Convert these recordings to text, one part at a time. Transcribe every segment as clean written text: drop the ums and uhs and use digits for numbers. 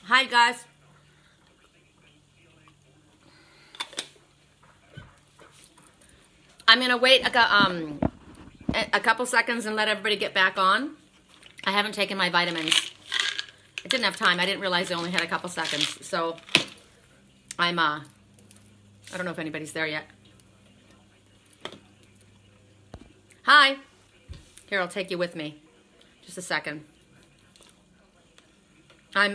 Hi, guys. I'm going to wait a couple seconds and let everybody get back on. I haven't taken my vitamins. I didn't have time. I didn't realize I only had a couple seconds. So I'm, I don't know if anybody's there yet. Hi. Here, I'll take you with me. Just a second. Hi,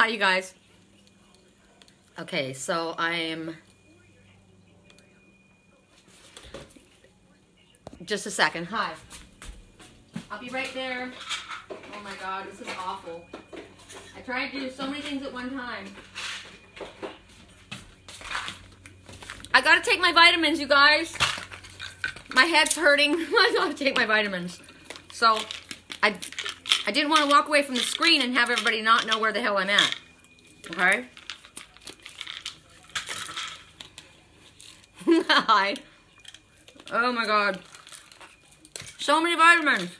you guys. Okay, so just a second. Hi. I'll be right there. Oh my God, this is awful. I try to do so many things at one time. I gotta take my vitamins, you guys. My head's hurting. I gotta take my vitamins. So, I didn't want to walk away from the screen and have everybody not know where the hell I'm at. Okay? Hi. Oh my God. So many vitamins.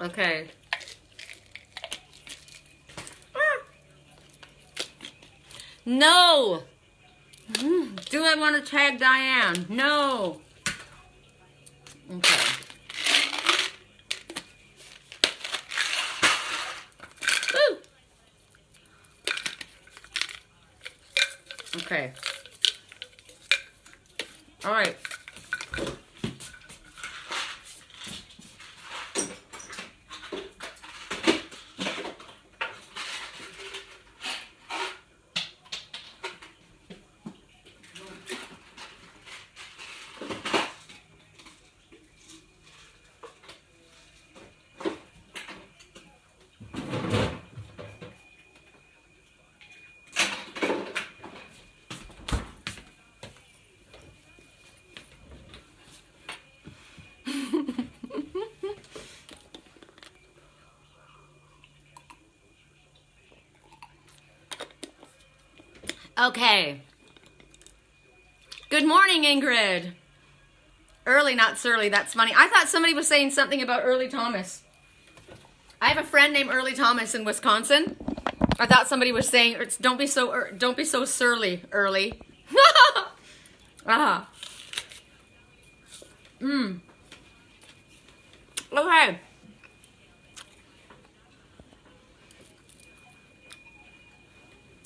Okay. No. Do I want to tag Diane? No. Okay. Woo. Okay. All right. Okay. Good morning, Ingrid. Early, not surly. That's funny. I thought somebody was saying something about Early Thomas. I have a friend named Early Thomas in Wisconsin. I thought somebody was saying, "Don't be so surly, Early." Okay.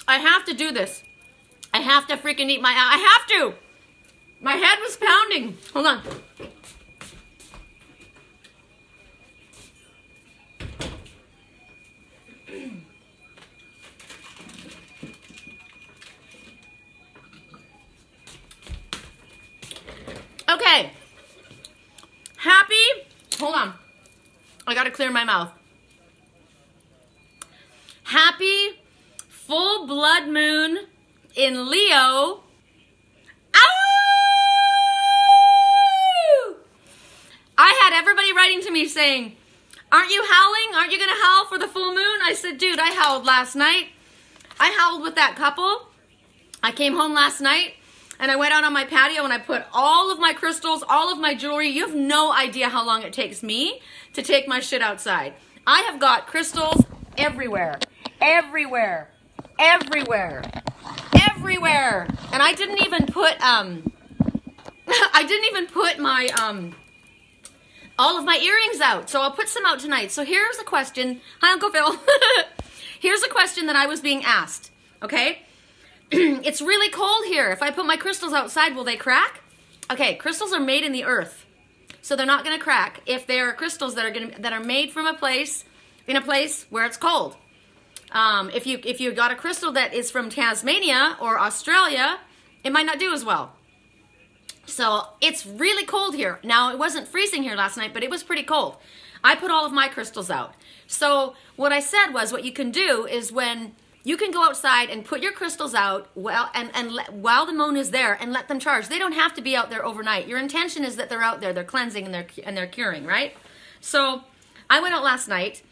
I have to do this. I have to freaking eat my... I have to! My head was pounding. Hold on. Okay. Happy... Hold on. I gotta clear my mouth. Happy full blood moon in Leo. Ow! I had everybody writing to me saying, "Aren't you howling? Aren't you going to howl for the full moon?" I said, dude, I howled last night. I howled with that couple. I came home last night and I went out on my patio and I put all of my crystals, all of my jewelry. You have no idea how long it takes me to take my shit outside. I have got crystals everywhere. Everywhere. Everywhere. Everywhere. And I didn't even put my all of my earrings out. So I'll put some out tonight. So here's a question. Hi, Uncle Phil. Here's a question that I was being asked. Okay? It's really cold here. If I put my crystals outside, will they crack? Okay, crystals are made in the earth. So they're not going to crack if they are crystals that are made from a place where it's cold. If you got a crystal that is from Tasmania or Australia, it might not do as well. So it's really cold here. Now, it wasn't freezing here last night, but it was pretty cold. I put all of my crystals out. So what I said was, what you can do is when you can go outside and put your crystals out while the moon is there and let them charge. They don't have to be out there overnight. Your intention is that they're out there, they're cleansing and they're curing, right? So I went out last night.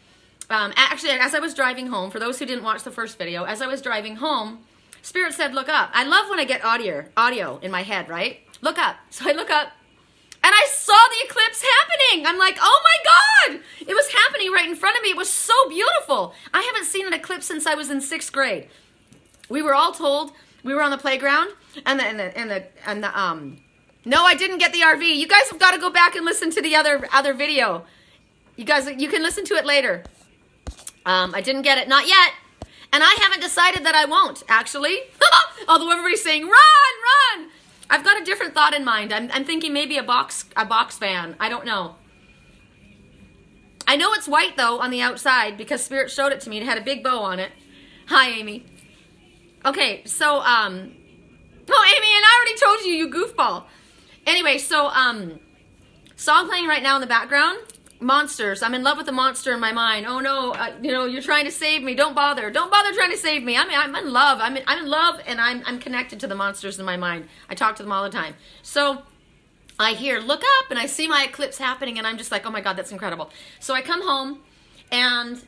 Actually, as I was driving home, for those who didn't watch the first video, as I was driving home, Spirit said, look up. I love when I get audio in my head, right? Look up. So I look up, and I saw the eclipse happening. I'm like, oh my God! It was happening right beautiful. I haven't seen an eclipse since I was in 6th grade. We were all told, we were on the playground, no, I didn't get the RV. You guys have got to go back and listen to the other video. You guys, you can listen to it later. I didn't get it, not yet. And I haven't decided that I won't, actually. Although everybody's saying, run, run. I've got a different thought in mind. I'm thinking maybe a box fan. I don't know. I know it's white, though, on the outside because Spirit showed it to me. It had a big bow on it. Hi, Amy. Okay, so, oh, Amy, and I already told you, you goofball. Anyway, so, song playing right now in the background. Monsters. I'm in love with the monster in my mind. Oh no, you know, you're trying to save me. Don't bother. Don't bother trying to save me. I'm in love. I'm in love, and I'm connected to the monsters in my mind. I talk to them all the time. So I hear, look up, and I see my eclipse happening, and I'm just like, oh my God, that's incredible. So I come home, and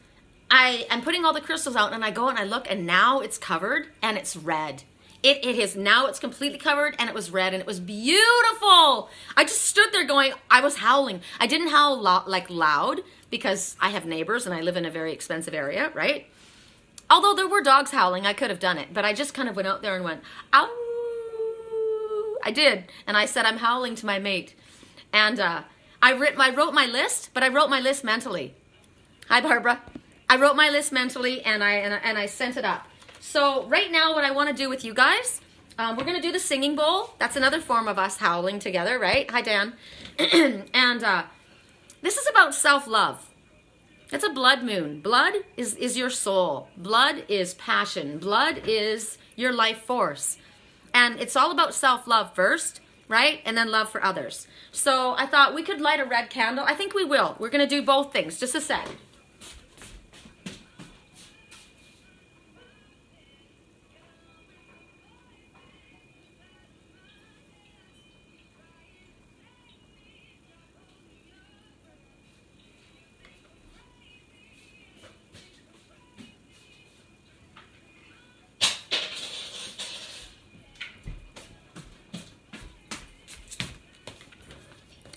I'm putting all the crystals out, and I go and I look, and now it's covered, and it's red. It is, now it's completely covered, and it was red, and it was beautiful. I just stood there going, I was howling. I didn't howl loud because I have neighbors and I live in a very expensive area, right? Although there were dogs howling, I could have done it, but I just kind of went out there and went, ow. I did, and I said, I'm howling to my mate. And I wrote my list, but I wrote my list mentally. Hi, Barbara. I wrote my list mentally, and I sent it up. So right now what I want to do with you guys, we're going to do the singing bowl. That's another form of us howling together, right? Hi, Dan. And this is about self-love. It's a blood moon. Blood is your soul. Blood is passion. Blood is your life force. And it's all about self-love first, right? And then love for others. So I thought we could light a red candle. I think we will. We're going to do both things. Just a sec.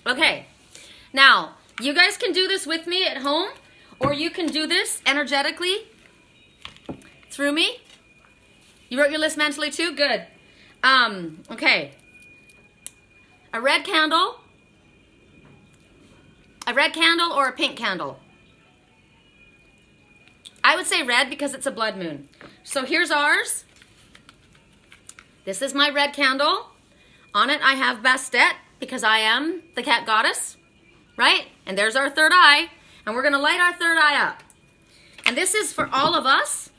Okay, now, you guys can do this with me at home, or you can do this energetically through me. You wrote your list mentally too? Good. Okay. A red candle or a pink candle? I would say red because it's a blood moon. So here's ours. This is my red candle. On it I have Bastet, because I am the cat goddess, right? And there's our third eye, and we're gonna light our third eye up. And this is for all of us,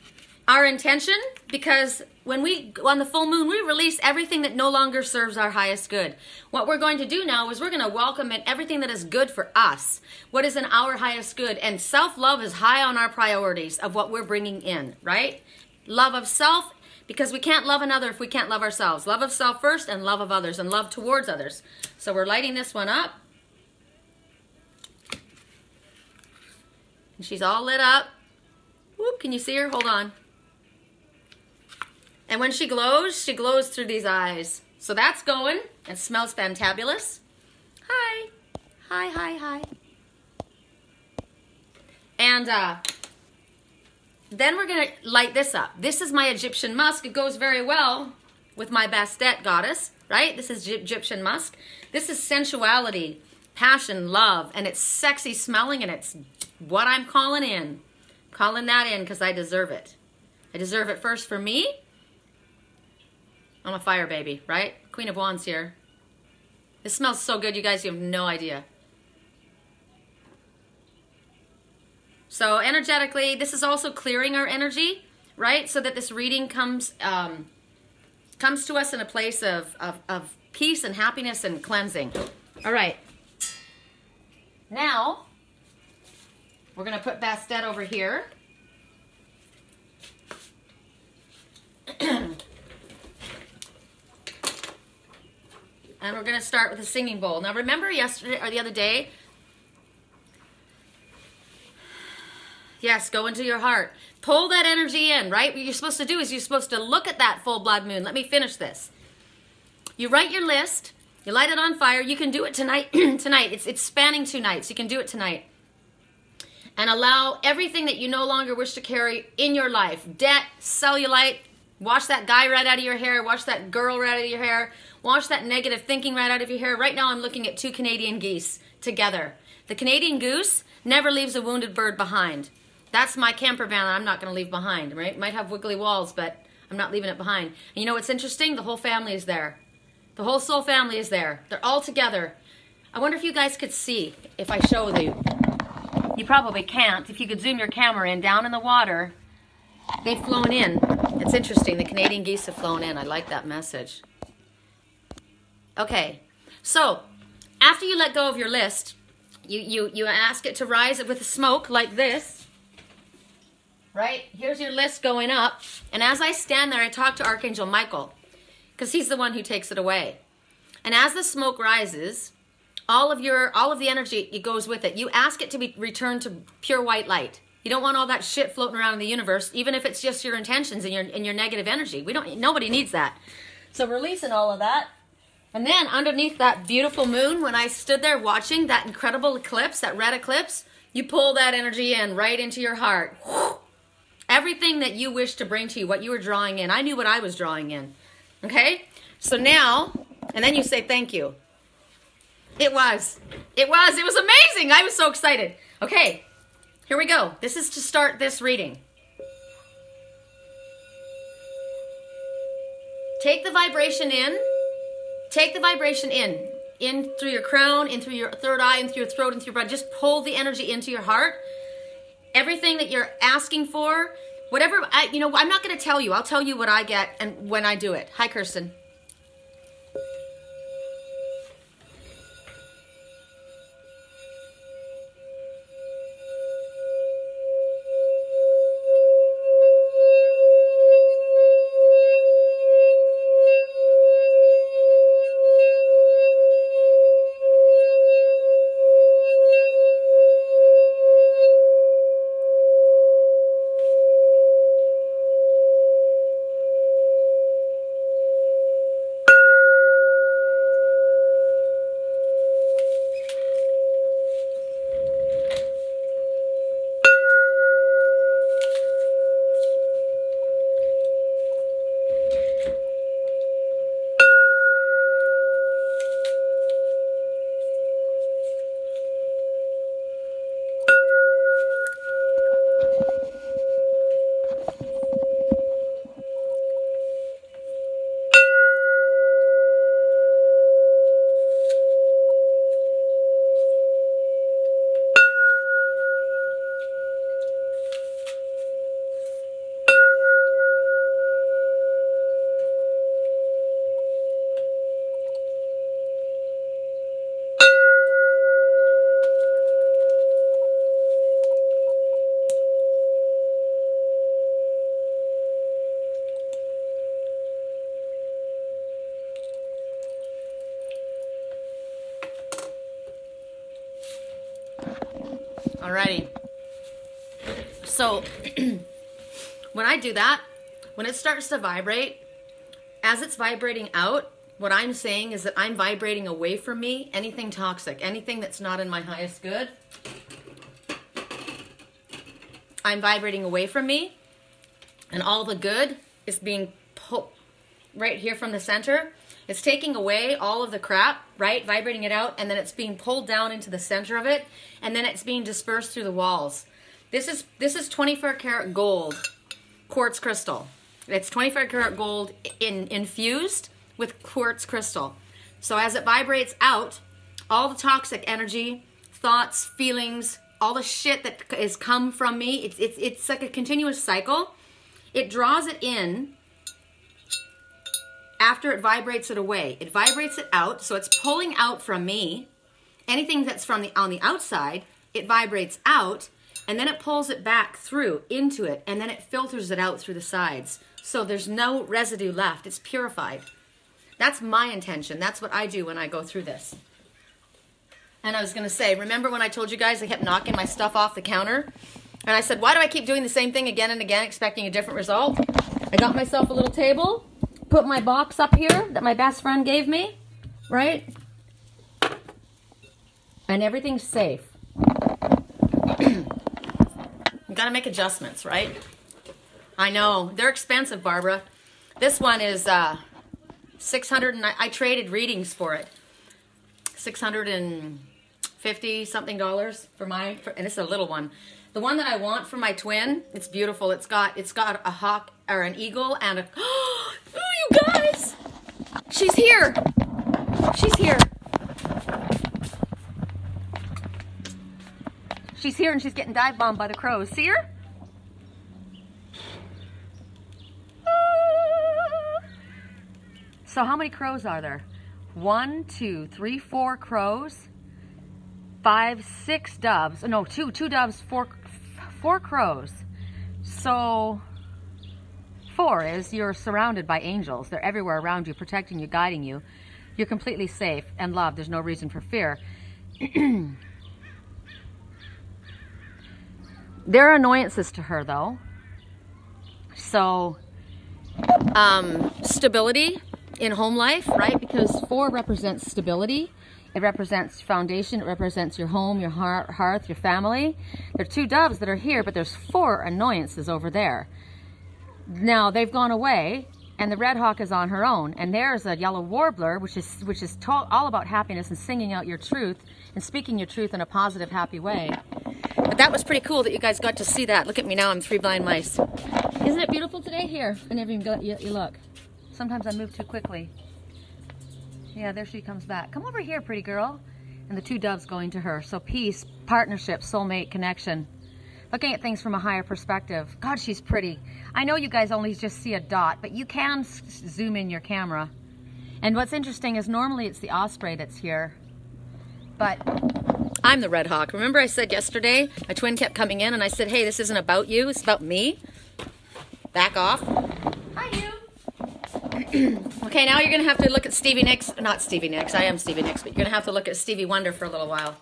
our intention, because when on the full moon, we release everything that no longer serves our highest good. What we're going to do now is we're gonna welcome in everything that is good for us, what is in our highest good, and self-love is high on our priorities of what we're bringing in, right? Love of self, because we can't love another if we can't love ourselves. Love of self first, and love of others, and love towards others. So we're lighting this one up. And she's all lit up. Whoop, can you see her? Hold on. And when she glows through these eyes. So that's going. It smells fantabulous. Hi. Hi, hi, hi. And then we're going to light this up. This is my Egyptian musk. It goes very well with my Bastet goddess, right? This is Egyptian musk. This is sensuality, passion, love, and it's sexy smelling, and it's what I'm calling in. Calling that in because I deserve it. I deserve it first for me. I'm a fire baby, right? Queen of Wands here. This smells so good, you guys, you have no idea. So energetically, this is also clearing our energy, right? So that this reading comes to us in a place of peace and happiness and cleansing. All right. Now, we're going to put Bastet over here. And we're going to start with a singing bowl. Now remember yesterday or the other day, yes, go into your heart. Pull that energy in, right? What you're supposed to do is you're supposed to look at that full blood moon. Let me finish this. You write your list. You light it on fire. You can do it tonight. Tonight. It's spanning 2 nights. You can do it tonight. and allow everything that you no longer wish to carry in your life. Debt, cellulite, wash that guy right out of your hair, wash that girl right out of your hair, wash that negative thinking right out of your hair. Right now I'm looking at 2 Canadian geese together. The Canadian goose never leaves a wounded bird behind. That's my camper van I'm not going to leave behind, right? It might have wiggly walls, but I'm not leaving it behind. And you know what's interesting? The whole family is there. The whole soul family is there. They're all together. I wonder if you guys could see if I show you. You probably can't. If you could zoom your camera in, down in the water, they've flown in. It's interesting. The Canadian geese have flown in. I like that message. Okay. So, after you let go of your list, you ask it to rise with smoke like this. Right? Here's your list going up. And as I stand there, I talk to Archangel Michael, because he's the one who takes it away. And as the smoke rises, all of the energy, it goes with it. You ask it to be returned to pure white light. You don't want all that shit floating around in the universe, even if it's just your intentions and your negative energy. Nobody needs that. So releasing all of that. And then underneath that beautiful moon, when I stood there watching that incredible eclipse, that red eclipse, you pull that energy in right into your heart. Everything that you wish to bring to you, what you were drawing in. I knew what I was drawing in. Okay? So now, and then you say thank you. It was amazing. I was so excited. Okay, here we go. This is to start this reading. Take the vibration in. Take the vibration in through your crown, in through your third eye, in through your throat, in through your breath. Just pull the energy into your heart. Everything that you're asking for, whatever, I'm not going to tell you. I'll tell you what I get and when I do it. Hi, Kirsten. Alrighty. So, when I do that, when it starts to vibrate, as it's vibrating out, what I'm saying is that I'm vibrating away from me anything toxic, anything that's not in my highest good. I'm vibrating away from me, and all the good is being pulled right here from the center. It's taking away all of the crap, right? Vibrating it out, and then it's being pulled down into the center of it, and then it's being dispersed through the walls. This is 24 karat gold quartz crystal. It's 24 karat gold infused with quartz crystal. So as it vibrates out, all the toxic energy, thoughts, feelings, all the shit that has come from me, it's like a continuous cycle. It draws it in. After it vibrates it away, it vibrates it out, so it's pulling out from me. Anything that's on the outside, it vibrates out, and then it pulls it back through into it, and then it filters it out through the sides. So there's no residue left. It's purified. That's my intention. That's what I do when I go through this. And I was going to say, remember when I told you guys I kept knocking my stuff off the counter? And I said, why do I keep doing the same thing again and again, expecting a different result? I got myself a little table. Put my box up here that my best friend gave me, right? And everything's safe. got to make adjustments, right? I know. They're expensive, Barbara. This one is 600, and I traded readings for it. $650 something for mine, and it's a little one. The one that I want for my twin, it's beautiful. It's got a hawk or an eagle and a. Oh, you guys! She's here. She's here. She's here, and she's getting dive bombed by the crows. See her? So how many crows are there? 1, 2, 3, 4 crows, 5, 6 doves. No, two doves, four crows. So 4 is you're surrounded by angels. They're everywhere around you, protecting you, guiding you. You're completely safe and loved. There's no reason for fear. There are annoyances to her, though. So stability in home life, right? Because 4 represents stability. It represents foundation. It represents your home, your hearth, your family. There are 2 doves that are here, but there's 4 annoyances over there. Now they've gone away, and the red hawk is on her own. And there's a yellow warbler, which is all about happiness and singing out your truth and speaking your truth in a positive, happy way. But that was pretty cool that you guys got to see that. Look at me now. I'm 3 blind mice. Isn't it beautiful today? Here, I never even got you look. Sometimes I move too quickly. Yeah, there she comes back. Come over here, pretty girl. And the 2 doves going to her. So peace, partnership, soulmate, connection. Looking at things from a higher perspective. God, she's pretty. I know you guys only just see a dot, but you can zoom in your camera. And what's interesting is normally it's the osprey that's here. But I'm the red hawk. Remember I said yesterday, my twin kept coming in and I said, hey, this isn't about you, it's about me. Back off. Hi, you. Okay, now you're going to have to look at Stevie Nicks. Not Stevie Nicks, I am Stevie Nicks, but you're going to have to look at Stevie Wonder for a little while.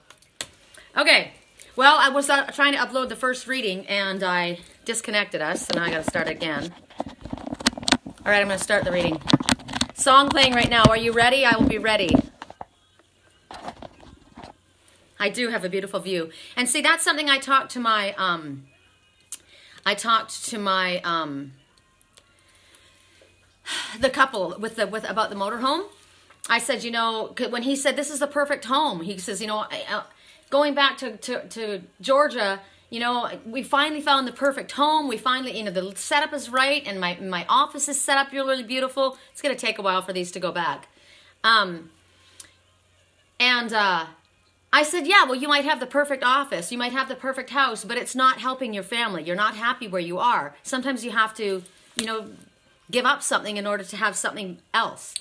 Okay, well, I was trying to upload the first reading, and I disconnected us, so now I got to start again. All right, I'm going to start the reading. Song playing right now. Are you ready? I will be ready. I do have a beautiful view. And see, that's something I talked to my, the couple about the motorhome. I said, you know, when he said this is the perfect home, he says, you know, going back to Georgia, you know, we finally found the perfect home. We finally, you know, the setup is right, and my office is set up really beautiful. It's going to take a while for these to go back. I said, yeah, well, you might have the perfect office, you might have the perfect house, but it's not helping your family. You're not happy where you are. Sometimes you have to, you know, give up something in order to have something else.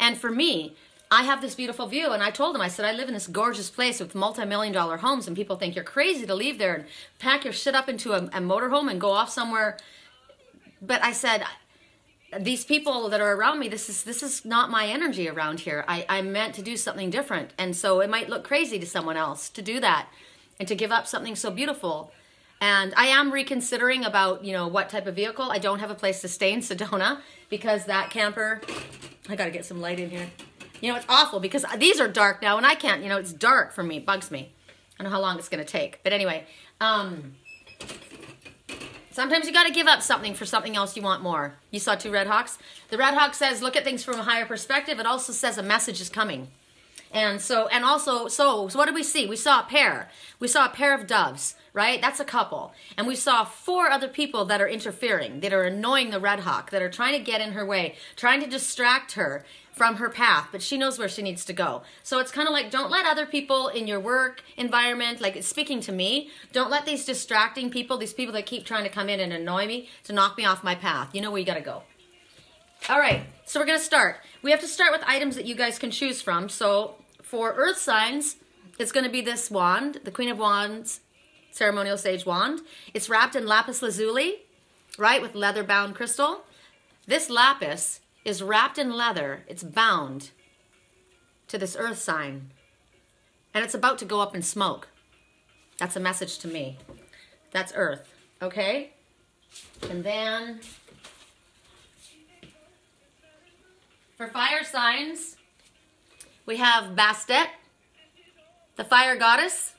And for me, I have this beautiful view, and I told him, I said, I live in this gorgeous place with multi-million-dollar homes, and people think you're crazy to leave there and pack your shit up into a motorhome and go off somewhere. But I said, these people that are around me, this is not my energy around here. I'm meant to do something different. And so it might look crazy to someone else to do that and to give up something so beautiful. And I am reconsidering about, you know, what type of vehicle. I don't have a place to stay in Sedona because that camper, I got to get some light in here. You know, it's awful because these are dark now and I can't, you know, it's dark for me, bugs me. I don't know how long it's going to take. But anyway, sometimes you got to give up something for something else you want more. You saw 2 red hawks. The red hawk says, look at things from a higher perspective. It also says a message is coming. So what did we see? We saw a pair. We saw a pair of doves, right? That's a couple. And we saw 4 other people that are interfering, that are annoying the red hawk, that are trying to get in her way, trying to distract her from her path, but she knows where she needs to go. So it's kind of like, don't let other people in your work environment, like it's speaking to me, don't let these distracting people, these people that keep trying to come in and annoy me, to knock me off my path. You know where you got to go. All right, so we're going to start. We have to start with items that you guys can choose from. So for earth signs, it's going to be this wand, the Queen of Wands ceremonial sage wand. It's wrapped in lapis lazuli, right, with leather-bound crystal. This lapis is wrapped in leather. It's bound to this earth sign. And it's about to go up in smoke. That's a message to me. That's earth, okay? And then for fire signs, we have Bastet, the fire goddess,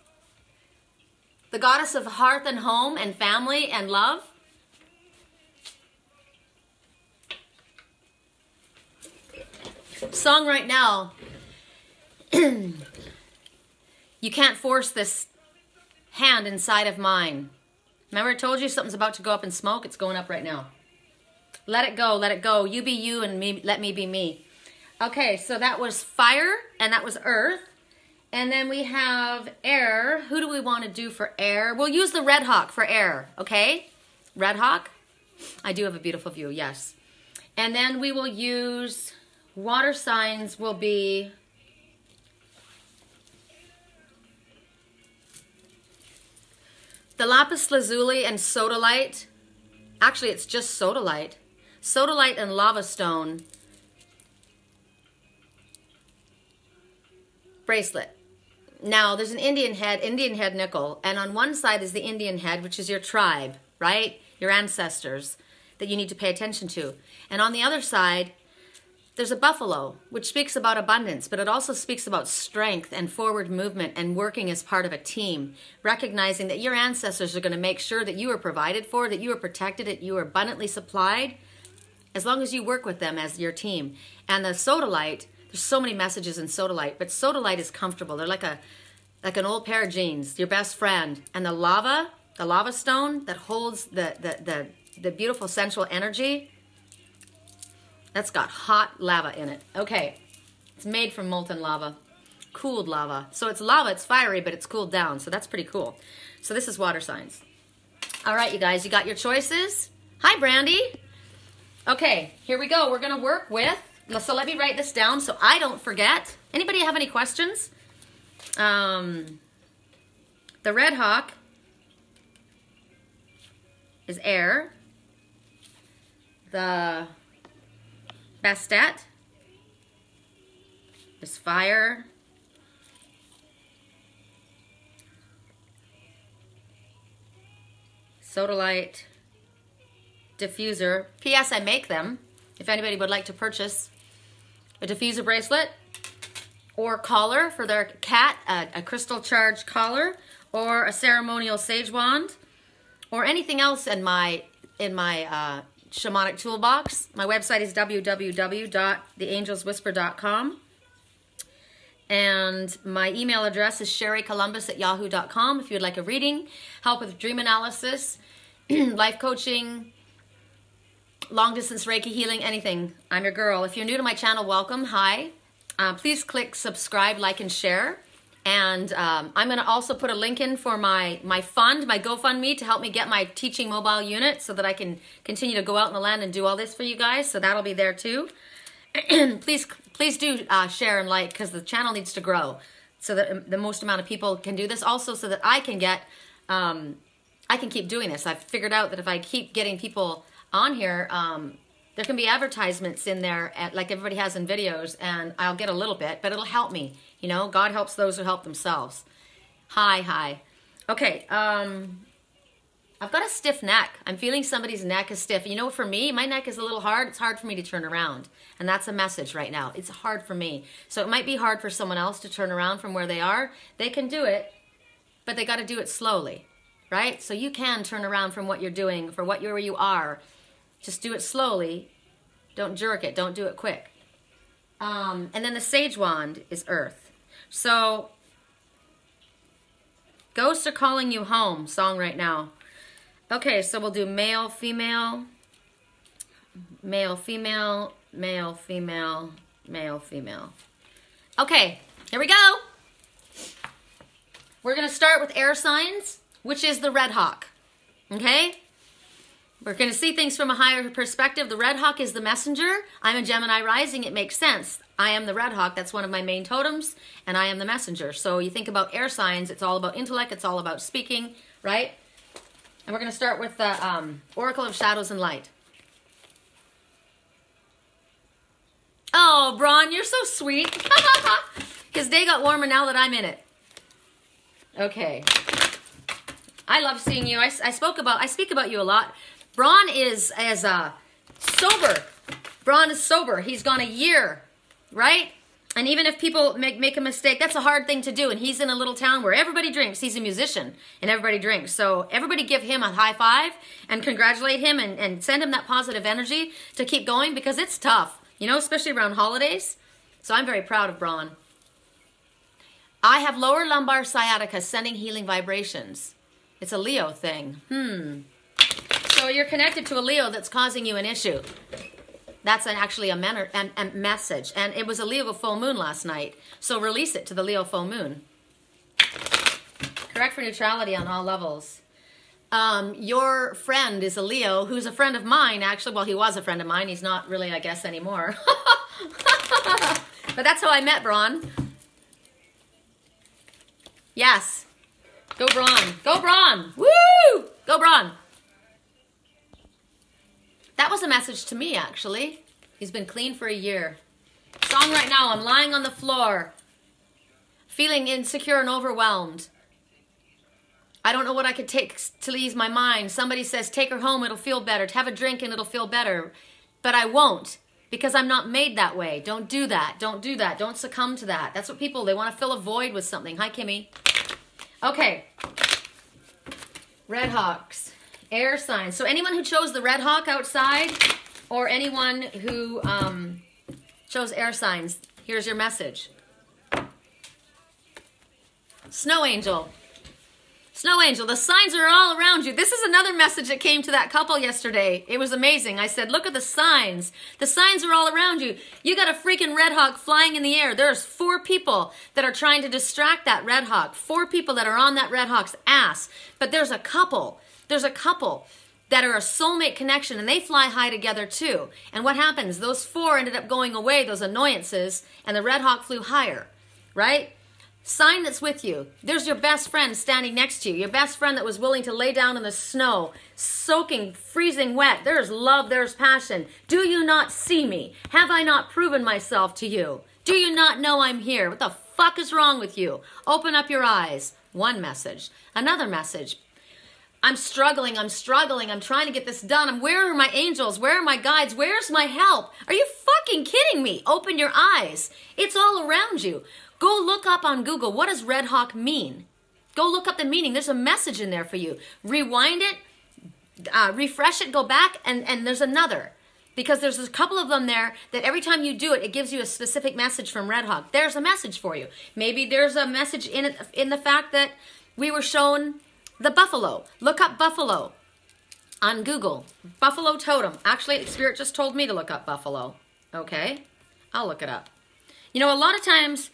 the goddess of hearth and home and family and love. Song right now. You can't force this hand inside of mine. Remember I told you something's about to go up in smoke? It's going up right now. Let it go, let it go. You be you and me, let me be me. Okay, so that was fire and that was earth. And then we have air. Who do we want to do for air? We'll use the Red Hawk for air, okay? Red Hawk. I do have a beautiful view, yes. And then we will use water signs will be the lapis lazuli and sodalite. Actually, it's just sodalite. Sodalite and lava stone bracelet. Now, there's an Indian head nickel, and on one side is the Indian head, which is your tribe, right? Your ancestors that you need to pay attention to. And on the other side, there's a buffalo, which speaks about abundance, but it also speaks about strength and forward movement and working as part of a team, recognizing that your ancestors are going to make sure that you are provided for, that you are protected, that you are abundantly supplied, as long as you work with them as your team. And the sodalite, there's so many messages in sodalite, but sodalite is comfortable. They're like an old pair of jeans, your best friend. And the lava stone that holds the beautiful sensual energy, that's got hot lava in it. Okay, it's made from molten lava, cooled lava. So it's lava, it's fiery, but it's cooled down. So that's pretty cool. So this is water signs. All right, you guys, you got your choices? Hi, Brandy. Okay, here we go. We're going to work with, so let me write this down so I don't forget. Anybody have any questions? The Red Hawk is air. The Bastet is fire. Sodalite, diffuser. P.S. I make them. If anybody would like to purchase a diffuser bracelet or collar for their cat, a crystal charged collar, or a ceremonial sage wand, or anything else in my shamanic toolbox. My website is www.theangelswhisper.com. And my email address is sherrycolumbus@yahoo.com if you'd like a reading, help with dream analysis, life coaching, long distance Reiki healing, anything. I'm your girl. If you're new to my channel, welcome. Hi. Please click subscribe, like, and share. And I'm going to also put a link in for my fund, my GoFundMe, to help me get my teaching mobile unit so that I can continue to go out in the land and do all this for you guys. So that'll be there too. Please do share and like, because the channel needs to grow so that the most amount of people can do this. Also so that I can get, I can keep doing this. I've figured out that if I keep getting people on here, there can be advertisements in there like everybody has in videos, and I'll get a little bit, but it'll help me. You know, God helps those who help themselves. Hi. Okay, I've got a stiff neck. I'm feeling somebody's neck is stiff. You know, for me, my neck is a little hard. It's hard for me to turn around, and that's a message right now. It's hard for me. So it might be hard for someone else to turn around from where they are. They can do it, but they got to do it slowly, right? So you can turn around from what you're doing, for where you are. Just do it slowly. Don't jerk it. Don't do it quick. And then the sage wand is earth. So, ghosts are calling you home song right now. Okay, so we'll do male, female, male, female, male, female, male, female. Okay, here we go. We're going to start with air signs, which is the Red Hawk. Okay? We're going to see things from a higher perspective. The Red Hawk is the messenger. I'm a Gemini rising. It makes sense. I am the Red Hawk. That's one of my main totems, and I am the messenger. So you think about air signs. It's all about intellect. It's all about speaking, right? And we're going to start with the Oracle of Shadows and Light. Oh, Braun, you're so sweet. His day got warmer now that I'm in it. Okay. I love seeing you. I speak about you a lot. Braun is sober. Braun is sober. He's gone a year, right? And even if people make a mistake, that's a hard thing to do. And he's in a little town where everybody drinks. He's a musician and everybody drinks. So everybody give him a high five and congratulate him and send him that positive energy to keep going, because it's tough, you know, especially around holidays. So I'm very proud of Braun. I have lower lumbar sciatica sending healing vibrations. It's a Leo thing. So you're connected to a Leo that's causing you an issue. That's actually a message. And it was a Leo full moon last night. So release it to the Leo full moon. Correct for neutrality on all levels. Your friend is a Leo who's a friend of mine, actually. Well, he was a friend of mine. He's not really, I guess, anymore. But that's how I met Braun. Yes. Go Braun. Go Braun. Woo! Go Braun. That was a message to me, actually. He's been clean for a year. Song right now, I'm lying on the floor, feeling insecure and overwhelmed. I don't know what I could take to ease my mind. Somebody says, take her home, it'll feel better. Have a drink and it'll feel better. But I won't, because I'm not made that way. Don't do that. Don't do that. Don't succumb to that. That's what people, they want to fill a void with something. Hi, Kimmy. Okay. Red Hawks. Air signs. So anyone who chose the Red Hawk outside, or anyone who chose air signs, here's your message. Snow Angel. Snow Angel, the signs are all around you. This is another message that came to that couple yesterday. It was amazing. I said, look at the signs. The signs are all around you. You got a freaking Red Hawk flying in the air. There's 4 people that are trying to distract that Red Hawk. 4 people that are on that Red Hawk's ass. But there's a couple. There's a couple that are a soulmate connection, and they fly high together too. And what happens? Those 4 ended up going away, those annoyances, and the Red Hawk flew higher, right? Sign that's with you. There's your best friend standing next to you. Your best friend that was willing to lay down in the snow, soaking, freezing wet. There's love, there's passion. Do you not see me? Have I not proven myself to you? Do you not know I'm here? What the fuck is wrong with you? Open up your eyes. One message. Another message. I'm struggling, I'm trying to get this done. Where are my angels? Where are my guides? Where's my help? Are you fucking kidding me? Open your eyes. It's all around you. Go look up on Google, what does Red Hawk mean? Go look up the meaning. There's a message in there for you. Rewind it, refresh it, go back, and there's another. Because there's a couple of them there that every time you do it, it gives you a specific message from Red Hawk. There's a message for you. Maybe there's a message in it, in the fact that we were shown the buffalo. Look up buffalo on Google. Buffalo totem. Actually, Spirit just told me to look up buffalo. Okay? I'll look it up. You know, a lot of times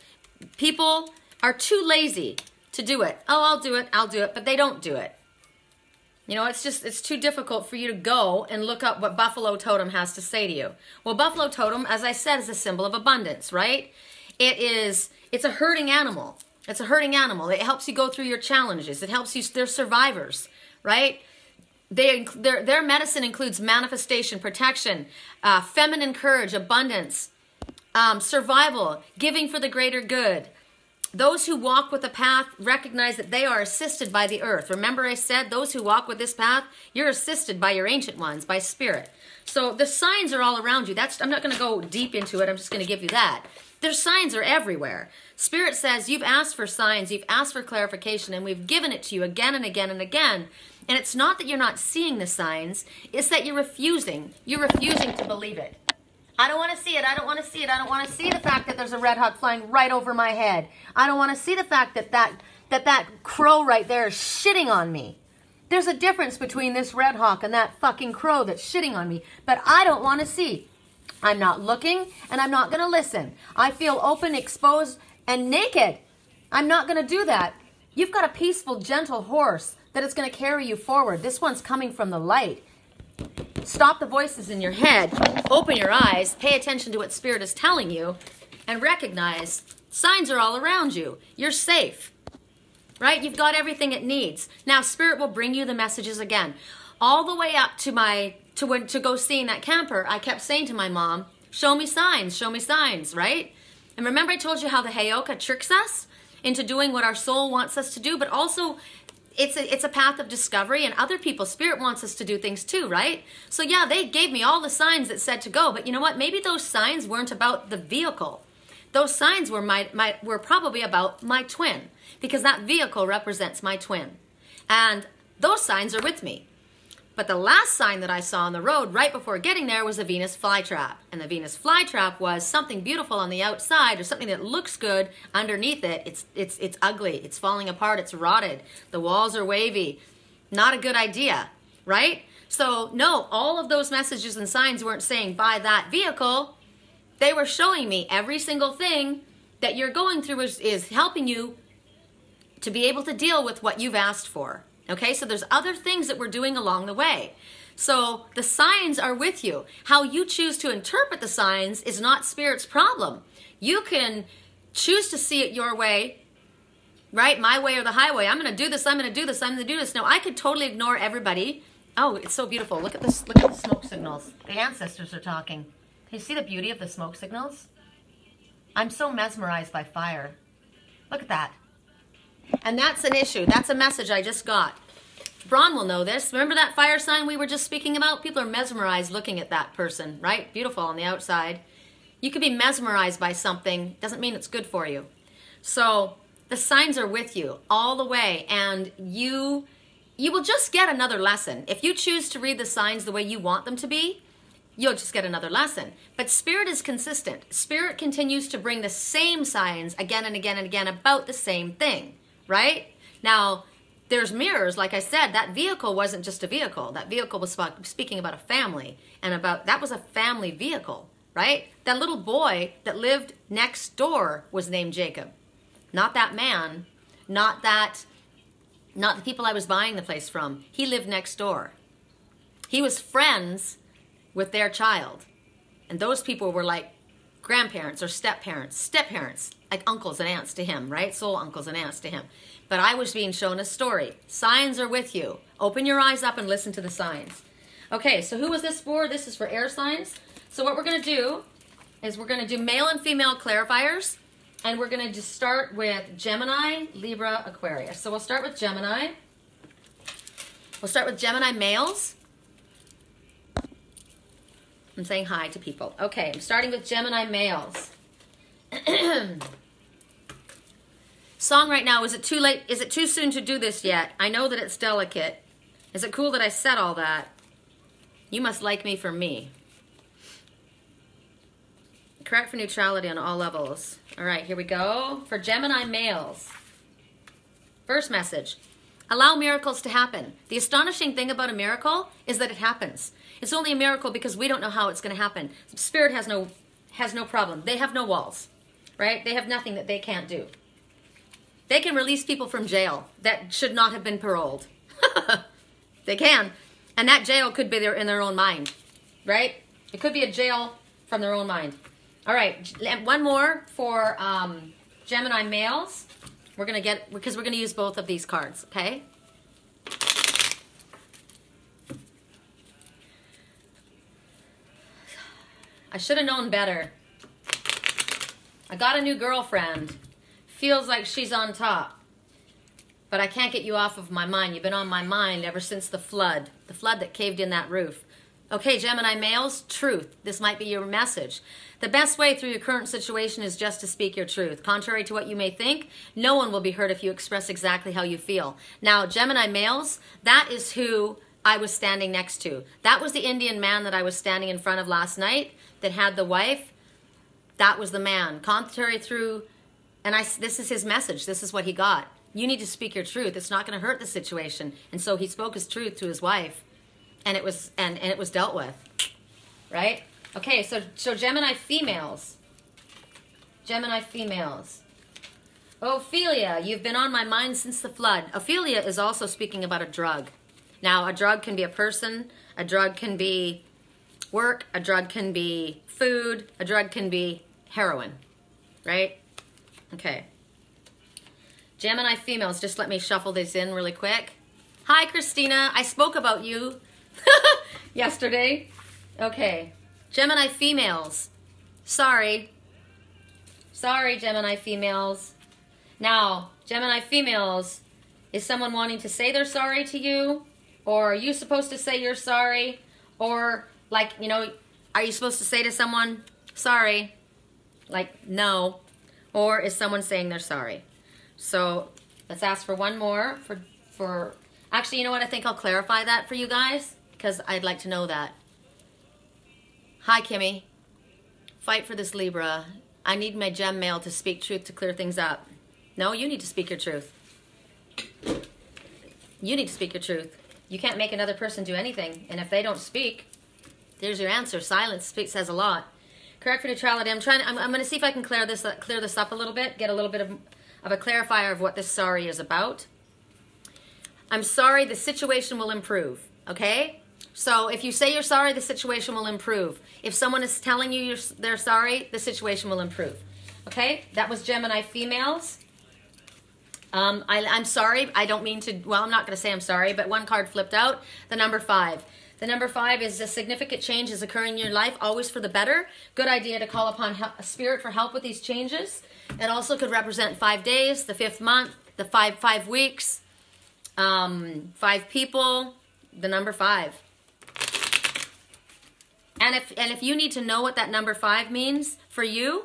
people are too lazy to do it. Oh, I'll do it, but they don't do it. You know, it's too difficult for you to go and look up what buffalo totem has to say to you. Well, buffalo totem, as I said, is a symbol of abundance, right? It's a herding animal. It's a herding animal. It helps you go through your challenges. It helps you, they're survivors, right? Their medicine includes manifestation, protection, feminine courage, abundance, survival, giving for the greater good. Those who walk with the path recognize that they are assisted by the earth. Remember I said those who walk with this path, you're assisted by your ancient ones, by spirit. So the signs are all around you. I'm not going to go deep into it. I'm just going to give you that. Their signs are everywhere. Spirit says you've asked for signs, you've asked for clarification, and we've given it to you again and again and again. And it's not that you're not seeing the signs, it's that you're refusing. You're refusing to believe it. I don't want to see it. I don't want to see it. I don't want to see the fact that there's a Red Hawk flying right over my head. I don't want to see the fact that crow right there is shitting on me. There's a difference between this Red Hawk and that fucking crow that's shitting on me. But I don't want to see. I'm not looking, and I'm not going to listen. I feel open, exposed, and naked. I'm not going to do that. You've got a peaceful, gentle horse that is going to carry you forward. This one's coming from the light. Stop the voices in your head. Open your eyes. Pay attention to what Spirit is telling you. And recognize signs are all around you. You're safe. Right? You've got everything it needs. Now, Spirit will bring you the messages again. All the way up to go seeing that camper, I kept saying to my mom, show me signs, right? And remember I told you how the Heyoka tricks us into doing what our soul wants us to do, but also it's a path of discovery, and other people, Spirit wants us to do things too, right? So yeah, they gave me all the signs that said to go, but you know what? Maybe those signs weren't about the vehicle. those signs were probably about my twin, because that vehicle represents my twin. And those signs are with me. But the last sign that I saw on the road right before getting there was a Venus flytrap. And the Venus flytrap was something beautiful on the outside, or something that looks good underneath it. It's ugly. It's falling apart. It's rotted. The walls are wavy. Not a good idea, right? So no, all of those messages and signs weren't saying buy that vehicle. They were showing me every single thing that you're going through is helping you to be able to deal with what you've asked for. Okay, so there's other things that we're doing along the way. So the signs are with you. How you choose to interpret the signs is not Spirit's problem. You can choose to see it your way, right? My way or the highway. I'm going to do this, I'm going to do this, I'm going to do this. No, I could totally ignore everybody. Oh, it's so beautiful. Look at this. Look at the smoke signals. The ancestors are talking. Can you see the beauty of the smoke signals? I'm so mesmerized by fire. Look at that. And that's an issue. That's a message I just got. Braun will know this. Remember that fire sign we were just speaking about? People are mesmerized looking at that person, right? Beautiful on the outside. You could be mesmerized by something. Doesn't mean it's good for you. So the signs are with you all the way, and you will just get another lesson. If you choose to read the signs the way you want them to be, you'll just get another lesson. But Spirit is consistent. Spirit continues to bring the same signs again and again and again about the same thing. Right? Now, there's mirrors. Like I said, that vehicle wasn't just a vehicle. That vehicle was speaking about a family, and that was a family vehicle, right? That little boy that lived next door was named Jacob. Not that man, not the people I was buying the place from. He lived next door. He was friends with their child. And those people were like grandparents or step-parents, like uncles and aunts to him, right? Soul uncles and aunts to him. But I was being shown a story. Signs are with you. Open your eyes up and listen to the signs. Okay, so who was this for? This is for air signs. So what we're going to do is we're going to do male and female clarifiers. And we're going to just start with Gemini, Libra, Aquarius. So we'll start with Gemini. We'll start with Gemini males. I'm saying hi to people. Okay, I'm starting with Gemini males. Song right now, is it too late? Is it too soon to do this yet? I know that it's delicate. Is it cool that I said all that? You must like me for me. Correct for neutrality on all levels. All right, here we go. For Gemini males. First message. Allow miracles to happen. The astonishing thing about a miracle is that it happens. It's only a miracle because we don't know how it's going to happen. Spirit has no problem. They have no walls, right? They have nothing that they can't do. They can release people from jail that should not have been paroled. They can. And that jail could be in their own mind, right? It could be a jail from their own mind. All right, one more for Gemini males. Because we're going to use both of these cards, okay? I should have known better. I got a new girlfriend. Feels like she's on top. But I can't get you off of my mind. You've been on my mind ever since the flood that caved in that roof. Okay, Gemini males, truth. This might be your message. The best way through your current situation is just to speak your truth. Contrary to what you may think, no one will be hurt if you express exactly how you feel. Now, Gemini males, that is who I was standing next to. That was the Indian man that I was standing in front of last night that had the wife. That was the man. Contrary through, and this is his message. This is what he got. You need to speak your truth. It's not going to hurt the situation. And so he spoke his truth to his wife. And it was dealt with, right? Okay, so Gemini females. Gemini females. Ophelia, you've been on my mind since the flood. Ophelia is also speaking about a drug. Now, a drug can be a person. A drug can be work. A drug can be food. A drug can be heroin, right? Okay. Gemini females, just let me shuffle this in really quick. Hi, Christina. I spoke about you yesterday. Okay. Gemini females. Sorry, Gemini females. Now, Gemini females, is someone wanting to say they're sorry to you? Or are you supposed to say you're sorry? Or, like, are you supposed to say to someone, sorry, Like, no. Or is someone saying they're sorry? So let's ask for one more. Actually, you know what? I think I'll clarify that for you guys because I'd like to know that. Hi, Kimmy. Fight for this Libra. I need my gem mail to speak truth to clear things up. No, you need to speak your truth. You need to speak your truth. You can't make another person do anything. And if they don't speak, there's your answer. Silence says a lot. Correct for neutrality. I'm going to see if I can clear this up a little bit. Get a little bit of a clarifier of what this sorry is about. I'm sorry. The situation will improve. Okay? So if you say you're sorry, the situation will improve. If someone is telling you they're sorry, the situation will improve. Okay? That was Gemini females. I'm sorry. I don't mean to, well, I'm not going to say I'm sorry, but one card flipped out. The number 5. The number 5 is a significant change is occurring in your life, always for the better. Good idea to call upon a spirit for help with these changes. It also could represent 5 days, the 5th month, the 5 weeks, 5 people, the number 5. And if you need to know what that number 5 means for you,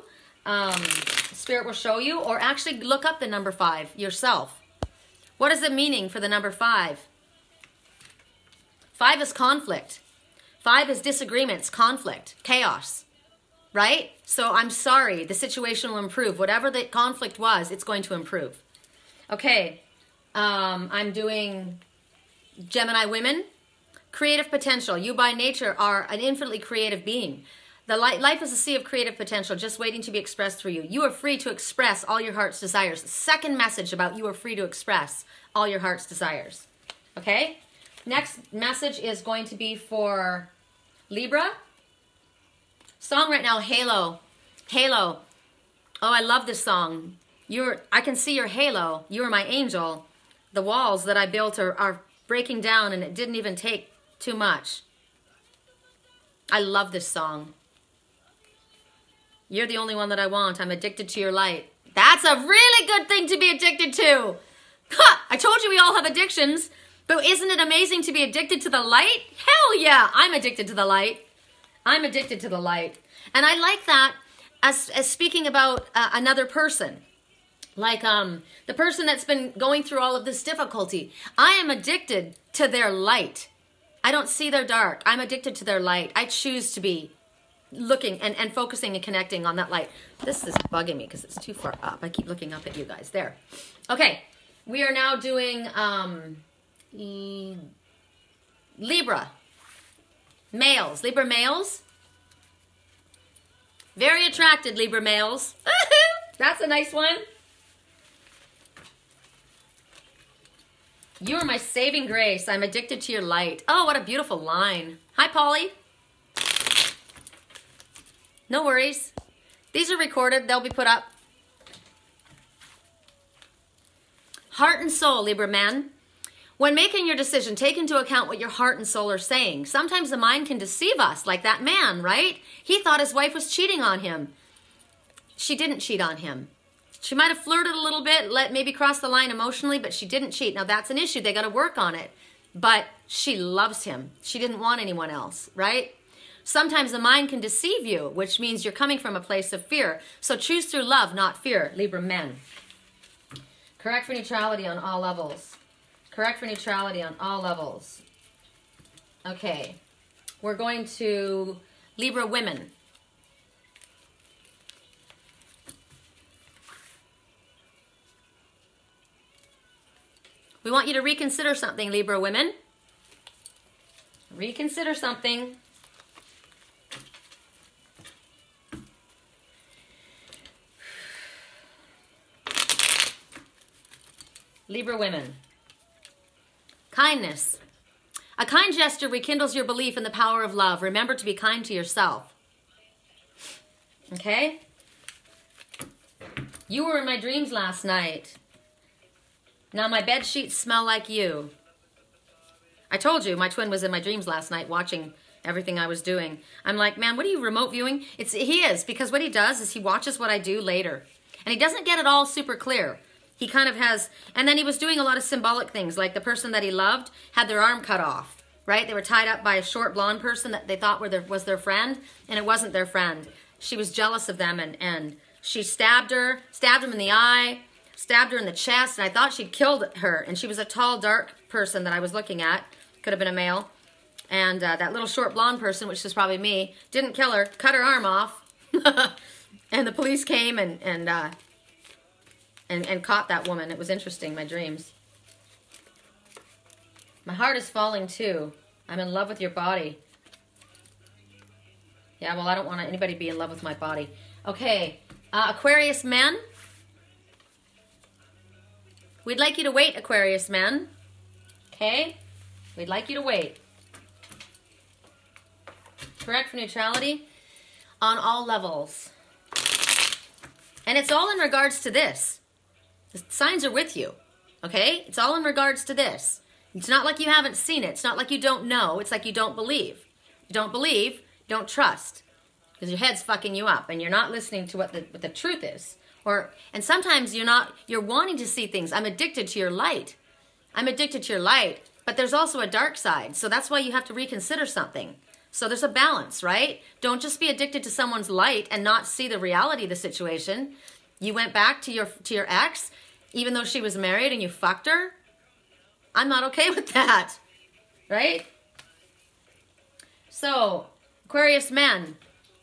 Spirit will show you, or actually look up the number 5 yourself. What is the meaning for the number 5? 5 is conflict. 5 is disagreements, conflict, chaos, right? So I'm sorry, the situation will improve. Whatever the conflict was, it's going to improve. Okay, I'm doing Gemini women. Creative potential. You by nature are an infinitely creative being. The life is a sea of creative potential just waiting to be expressed through you. You are free to express all your heart's desires. Second message about you are free to express all your heart's desires. Okay? Next message is going to be for Libra. Song right now, Halo. Halo. Oh, I love this song. I can see your halo. You are my angel. The walls that I built are breaking down, and it didn't even take too much. I love this song. You're the only one that I want. I'm addicted to your light. That's a really good thing to be addicted to. I told you we all have addictions, but isn't it amazing to be addicted to the light? Hell yeah, I'm addicted to the light. I'm addicted to the light. And I like that as speaking about another person. Like the person that's been going through all of this difficulty. I am addicted to their light. I don't see their dark. I'm addicted to their light. I choose to be looking and focusing and connecting on that light. This is bugging me because it's too far up. I keep looking up at you guys. There. Okay. We are now doing Libra. Males. Libra males. Very attracted Libra males. That's a nice one. You are my saving grace. I'm addicted to your light. Oh, what a beautiful line. Hi, Polly. No worries. These are recorded. They'll be put up. Heart and soul, Libra man. When making your decision, take into account what your heart and soul are saying. Sometimes the mind can deceive us, like that man, right? He thought his wife was cheating on him. She didn't cheat on him. She might have flirted a little bit, maybe crossed the line emotionally, but she didn't cheat. Now, that's an issue. They got to work on it. But she loves him. She didn't want anyone else, right? Sometimes the mind can deceive you, which means you're coming from a place of fear. So choose through love, not fear, Libra men. Correct for neutrality on all levels. Correct for neutrality on all levels. Okay. We're going to Libra women. We want you to reconsider something, Libra women. Reconsider something. Libra women. Kindness. A kind gesture rekindles your belief in the power of love. Remember to be kind to yourself. Okay? You were in my dreams last night. Now my bed sheets smell like you. I told you my twin was in my dreams last night watching everything I was doing. I'm like, man, what are you remote viewing? He is, because what he does is he watches what I do later. And he doesn't get it all super clear. He kind of has, and then he was doing a lot of symbolic things, like the person that he loved had their arm cut off, right? They were tied up by a short blonde person that they thought was their friend, and it wasn't their friend. she was jealous of them, and she stabbed him in the eye, stabbed her in the chest, and I thought she'd killed her. And she was a tall, dark person that I was looking at. Could have been a male. And that little short blonde person, which was probably me, didn't kill her, cut her arm off. And the police came and caught that woman. It was interesting, my dreams. My heart is falling too. I'm in love with your body. Yeah, well, I don't want anybody to be in love with my body. Okay, Aquarius men. We'd like you to wait, Aquarius men. Okay? We'd like you to wait. Correct for neutrality on all levels. And it's all in regards to this. The signs are with you. Okay? It's all in regards to this. It's not like you haven't seen it. It's not like you don't know. It's like you don't believe. You don't believe, don't trust. Because your head's fucking you up and you're not listening to what the truth is. And sometimes you're wanting to see things. I'm addicted to your light. I'm addicted to your light. But there's also a dark side. So that's why you have to reconsider something. So there's a balance, right? Don't just be addicted to someone's light and not see the reality of the situation. You went back to your ex, even though she was married, and you fucked her. I'm not okay with that, right? So, Aquarius men,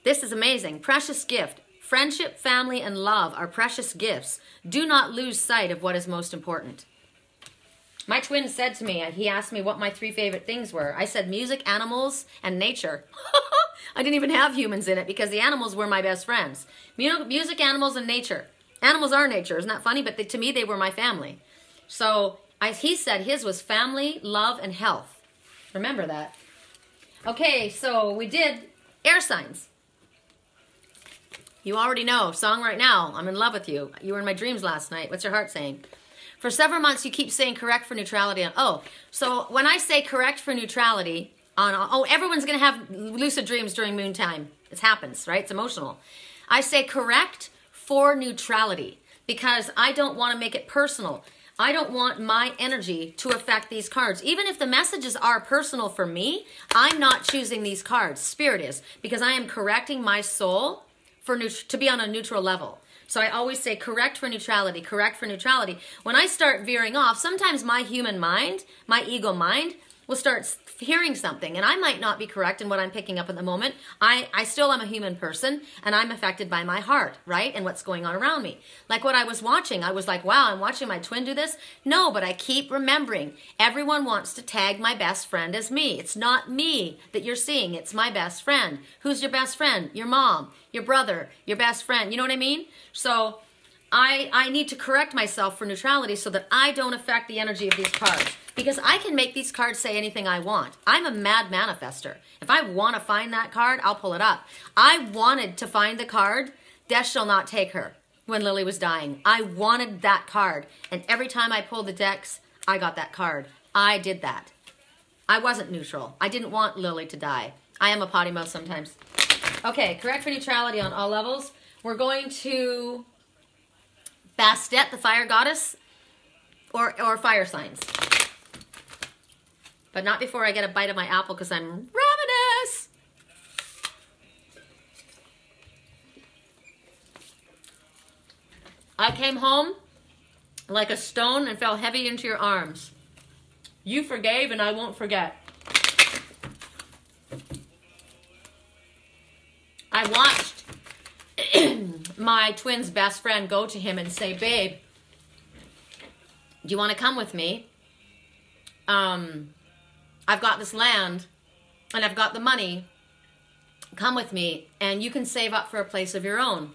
this is amazing. Precious gift. Friendship, family, and love are precious gifts. Do not lose sight of what is most important. My twin said to me, he asked me what my 3 favorite things were. I said music, animals, and nature. I didn't even have humans in it because the animals were my best friends. Music, animals, and nature. Animals are nature. Isn't that funny? But to me, they were my family. So he said his was family, love, and health. Remember that. Okay, so we did air signs. You already know. Song right now. I'm in love with you. You were in my dreams last night. What's your heart saying? For several months, you keep saying correct for neutrality. So when I say correct for neutrality, everyone's going to have lucid dreams during moon time. It happens, right? It's emotional. I say correct for neutrality because I don't want to make it personal. I don't want my energy to affect these cards. Even if the messages are personal for me, I'm not choosing these cards. Spirit is, because I am correcting my soul to be on a neutral level. So I always say correct for neutrality, correct for neutrality. When I start veering off, sometimes my human mind, my ego mind, will start hearing something. And I might not be correct in what I'm picking up at the moment. I still am a human person, and I'm affected by my heart, right? And what's going on around me. Like what I was watching, I was like, wow, I'm watching my twin do this. No, but I keep remembering, everyone wants to tag my best friend as me. It's not me that you're seeing. It's my best friend. Who's your best friend? Your mom, your brother, your best friend. You know what I mean? So I need to correct myself for neutrality so that I don't affect the energy of these cards. Because I can make these cards say anything I want. I'm a mad manifester. If I want to find that card, I'll pull it up. I wanted to find the card, Death Shall Not Take Her, when Lily was dying. I wanted that card. And every time I pulled the decks, I got that card. I did that. I wasn't neutral. I didn't want Lily to die. I am a potty mouth sometimes. Okay, correct for neutrality on all levels. We're going to Bastet, the fire goddess, or fire signs. But not before I get a bite of my apple because I'm ravenous. I came home like a stone and fell heavy into your arms. You forgave and I won't forget. I watched my twin's best friend go to him and say, babe, do you want to come with me? I've got this land and I've got the money. Come with me and you can save up for a place of your own.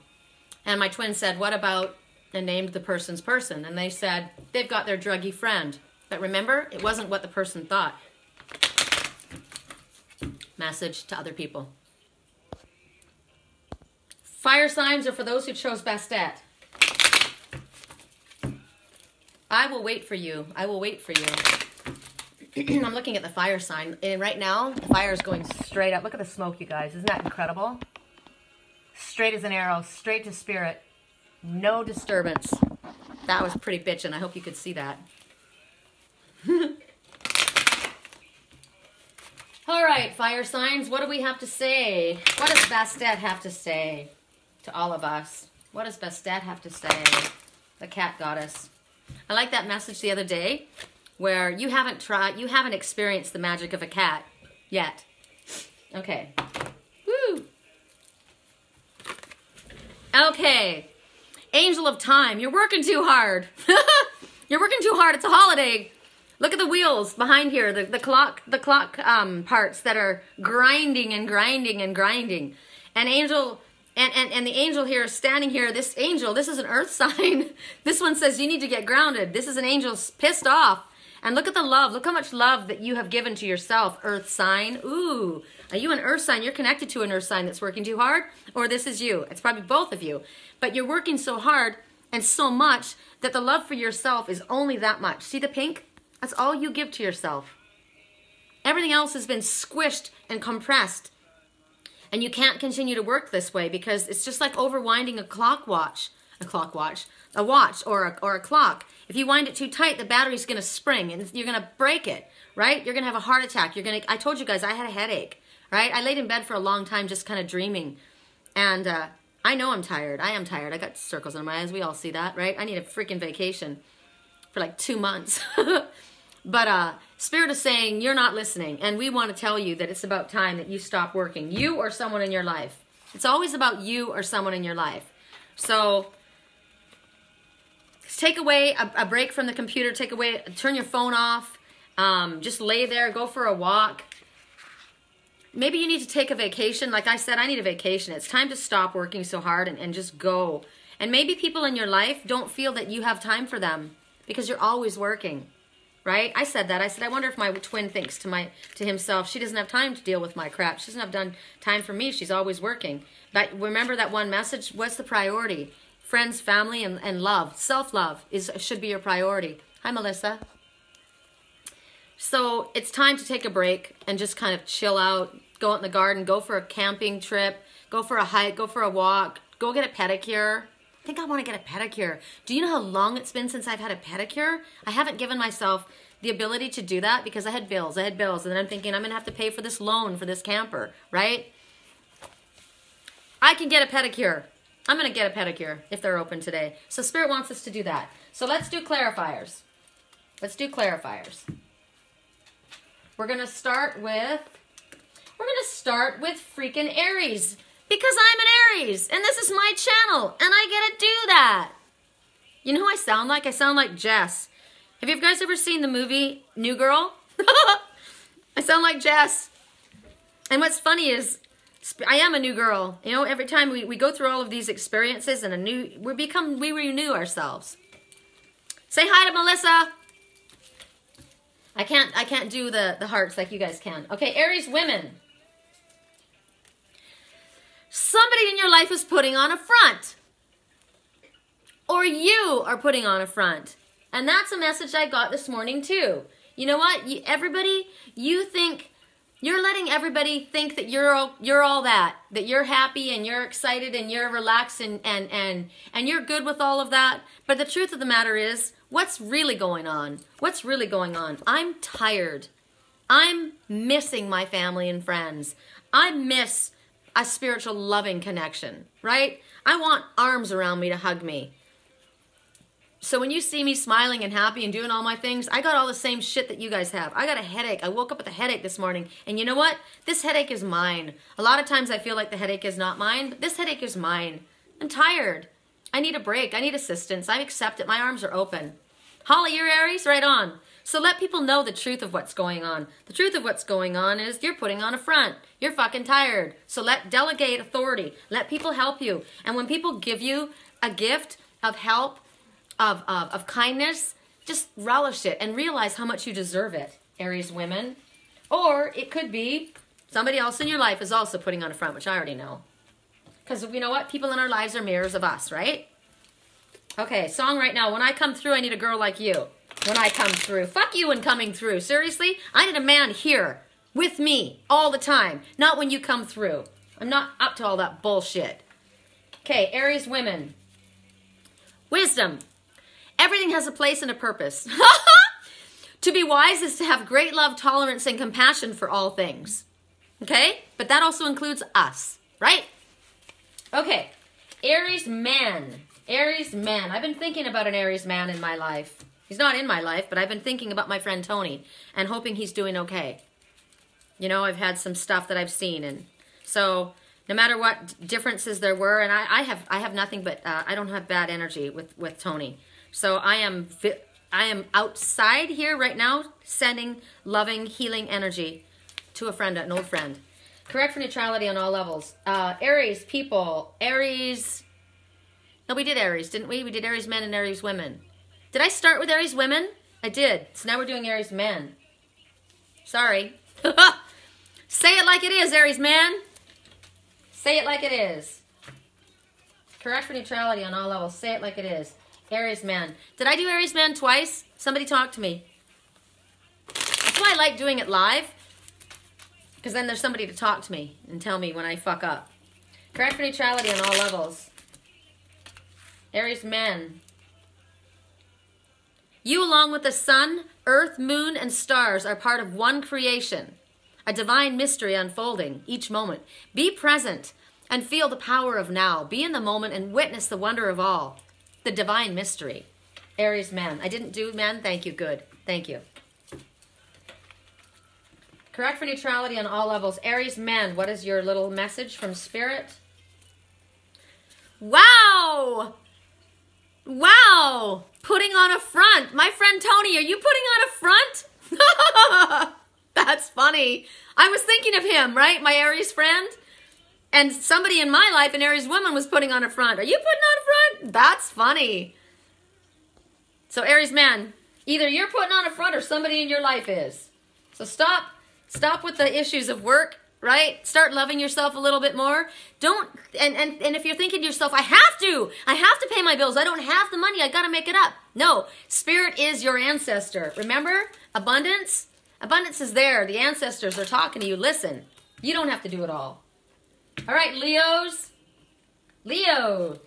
And my twin said, what about, and named the person's person. And they said, they've got their druggy friend. But remember, it wasn't what the person thought. Message to other people. Fire signs are for those who chose Bastet. I will wait for you. I will wait for you. I'm looking at the fire sign. And right now, the fire is going straight up. Look at the smoke, you guys. Isn't that incredible? Straight as an arrow. Straight to spirit. No disturbance. That was pretty bitchin'. I hope you could see that. All right, fire signs, what do we have to say? What does Bastet have to say to all of us? What does Bastet have to say? The cat goddess. I like that message the other day where you haven't experienced the magic of a cat yet. Okay. Woo! Okay. Angel of time, you're working too hard. You're working too hard. It's a holiday. Look at the wheels behind here, the clock parts that are grinding and grinding and grinding. And angel, and the angel here is standing here. This angel, this is an earth sign. This one says you need to get grounded. This is an angel pissed off. And look at the love. Look how much love that you have given to yourself, earth sign. Ooh, are you an earth sign? You're connected to an earth sign that's working too hard? Or this is you. It's probably both of you. But you're working so hard and so much that the love for yourself is only that much. See the pink? That's all you give to yourself. Everything else has been squished and compressed. And you can't continue to work this way because it's just like overwinding a watch or a clock. If you wind it too tight, the battery's going to spring and you're going to break it, right? You're going to have a heart attack. I told you guys I had a headache, right? I laid in bed for a long time just kind of dreaming. And I know I'm tired. I am tired. I got circles under my eyes. We all see that, right? I need a freaking vacation for like 2 months. But Spirit is saying you're not listening. And we want to tell you that it's about time that you stop working. You or someone in your life. It's always about you or someone in your life. So take away a break from the computer. Turn your phone off. Just lay there. Go for a walk. Maybe you need to take a vacation. Like I said, I need a vacation. It's time to stop working so hard and just go. And maybe people in your life don't feel that you have time for them because you're always working. Right? I said that. I said, I wonder if my twin thinks to himself, she doesn't have time to deal with my crap. She doesn't have time for me. She's always working. But remember that one message? What's the priority? Friends, family, and love. Self-love should be your priority. Hi, Melissa. So it's time to take a break and just kind of chill out. Go out in the garden. Go for a camping trip. Go for a hike. Go for a walk. Go get a pedicure. I think I want to get a pedicure. Do you know how long it's been since I've had a pedicure? I haven't given myself the ability to do that because I had bills. And then I'm thinking I'm going to have to pay for this loan for this camper, right? I can get a pedicure. I'm going to get a pedicure if they're open today. So Spirit wants us to do that. So let's do clarifiers. Let's do clarifiers. We're going to start with freaking Aries. Because I'm an Aries, and this is my channel, and I get to do that. You know who I sound like? I sound like Jess. Have you guys ever seen the movie New Girl? I sound like Jess. And what's funny is, I am a new girl. You know, every time we go through all of these experiences, and we renew ourselves. Say hi to Melissa. I can't do the hearts like you guys can. Okay, Aries women. Somebody in your life is putting on a front. Or you are putting on a front. And that's a message I got this morning too. You know what? You're letting everybody think that you're all that you're happy and you're excited and you're relaxed and you're good with all of that. But the truth of the matter is, what's really going on? What's really going on? I'm tired. I'm missing my family and friends. I miss a spiritual loving connection, right? I want arms around me to hug me. So when you see me smiling and happy and doing all my things, I got all the same shit that you guys have. I got a headache. I woke up with a headache this morning. And you know what? This headache is mine. A lot of times I feel like the headache is not mine. This headache is mine. I'm tired. I need a break. I need assistance. I accept it. My arms are open. Holly, you're Aries? Right on. So let people know the truth of what's going on. The truth of what's going on is you're putting on a front. You're fucking tired. So delegate authority. Let people help you. And when people give you a gift of help, of kindness, just relish it and realize how much you deserve it, Aries women. Or it could be somebody else in your life is also putting on a front, which I already know. Because you know what? People in our lives are mirrors of us, right? Okay, song right now. When I come through, I need a girl like you. When I come through. Fuck you and coming through. Seriously? I need a man here with me all the time. Not when you come through. I'm not up to all that bullshit. Okay, Aries women. Wisdom. Everything has a place and a purpose. To be wise is to have great love, tolerance, and compassion for all things. Okay? But that also includes us, right? Okay. Aries man. Aries man. I've been thinking about an Aries man in my life. He's not in my life, but I've been thinking about my friend Tony and hoping he's doing okay. You know, I've had some stuff that I've seen, and so no matter what differences there were, and I have nothing but I don't have bad energy with Tony. So I am outside here right now, sending loving, healing energy to a friend, an old friend. Correct for neutrality on all levels. Aries people, Aries. No, we did Aries, didn't we? We did Aries men and Aries women. Did I start with Aries women? I did. So now we're doing Aries men. Sorry. Say it like it is, Aries man. Say it like it is. Correct for neutrality on all levels. Say it like it is. Aries man. Did I do Aries man twice? Somebody talk to me. That's why I like doing it live. Because then there's somebody to talk to me and tell me when I fuck up. Correct for neutrality on all levels. Aries men. You, along with the sun, earth, moon, and stars, are part of one creation. A divine mystery unfolding each moment. Be present and feel the power of now. Be in the moment and witness the wonder of all. The divine mystery. Aries man. I didn't do men? Thank you. Good. Thank you. Correct for neutrality on all levels. Aries men. What is your little message from Spirit? Wow! Wow! Putting on a front. My friend Tony, are you putting on a front? That's funny. I was thinking of him, right? My Aries friend. And somebody in my life, an Aries woman, was putting on a front. Are you putting on a front? That's funny. So Aries man, either you're putting on a front or somebody in your life is. So stop with the issues of work, right? Start loving yourself a little bit more. Don't, and if you're thinking to yourself, I have to pay my bills. I don't have the money. I got to make it up. No, Spirit is your ancestor. Remember, abundance? Abundance is there. The ancestors are talking to you. Listen, you don't have to do it all. All right, Leos. Leo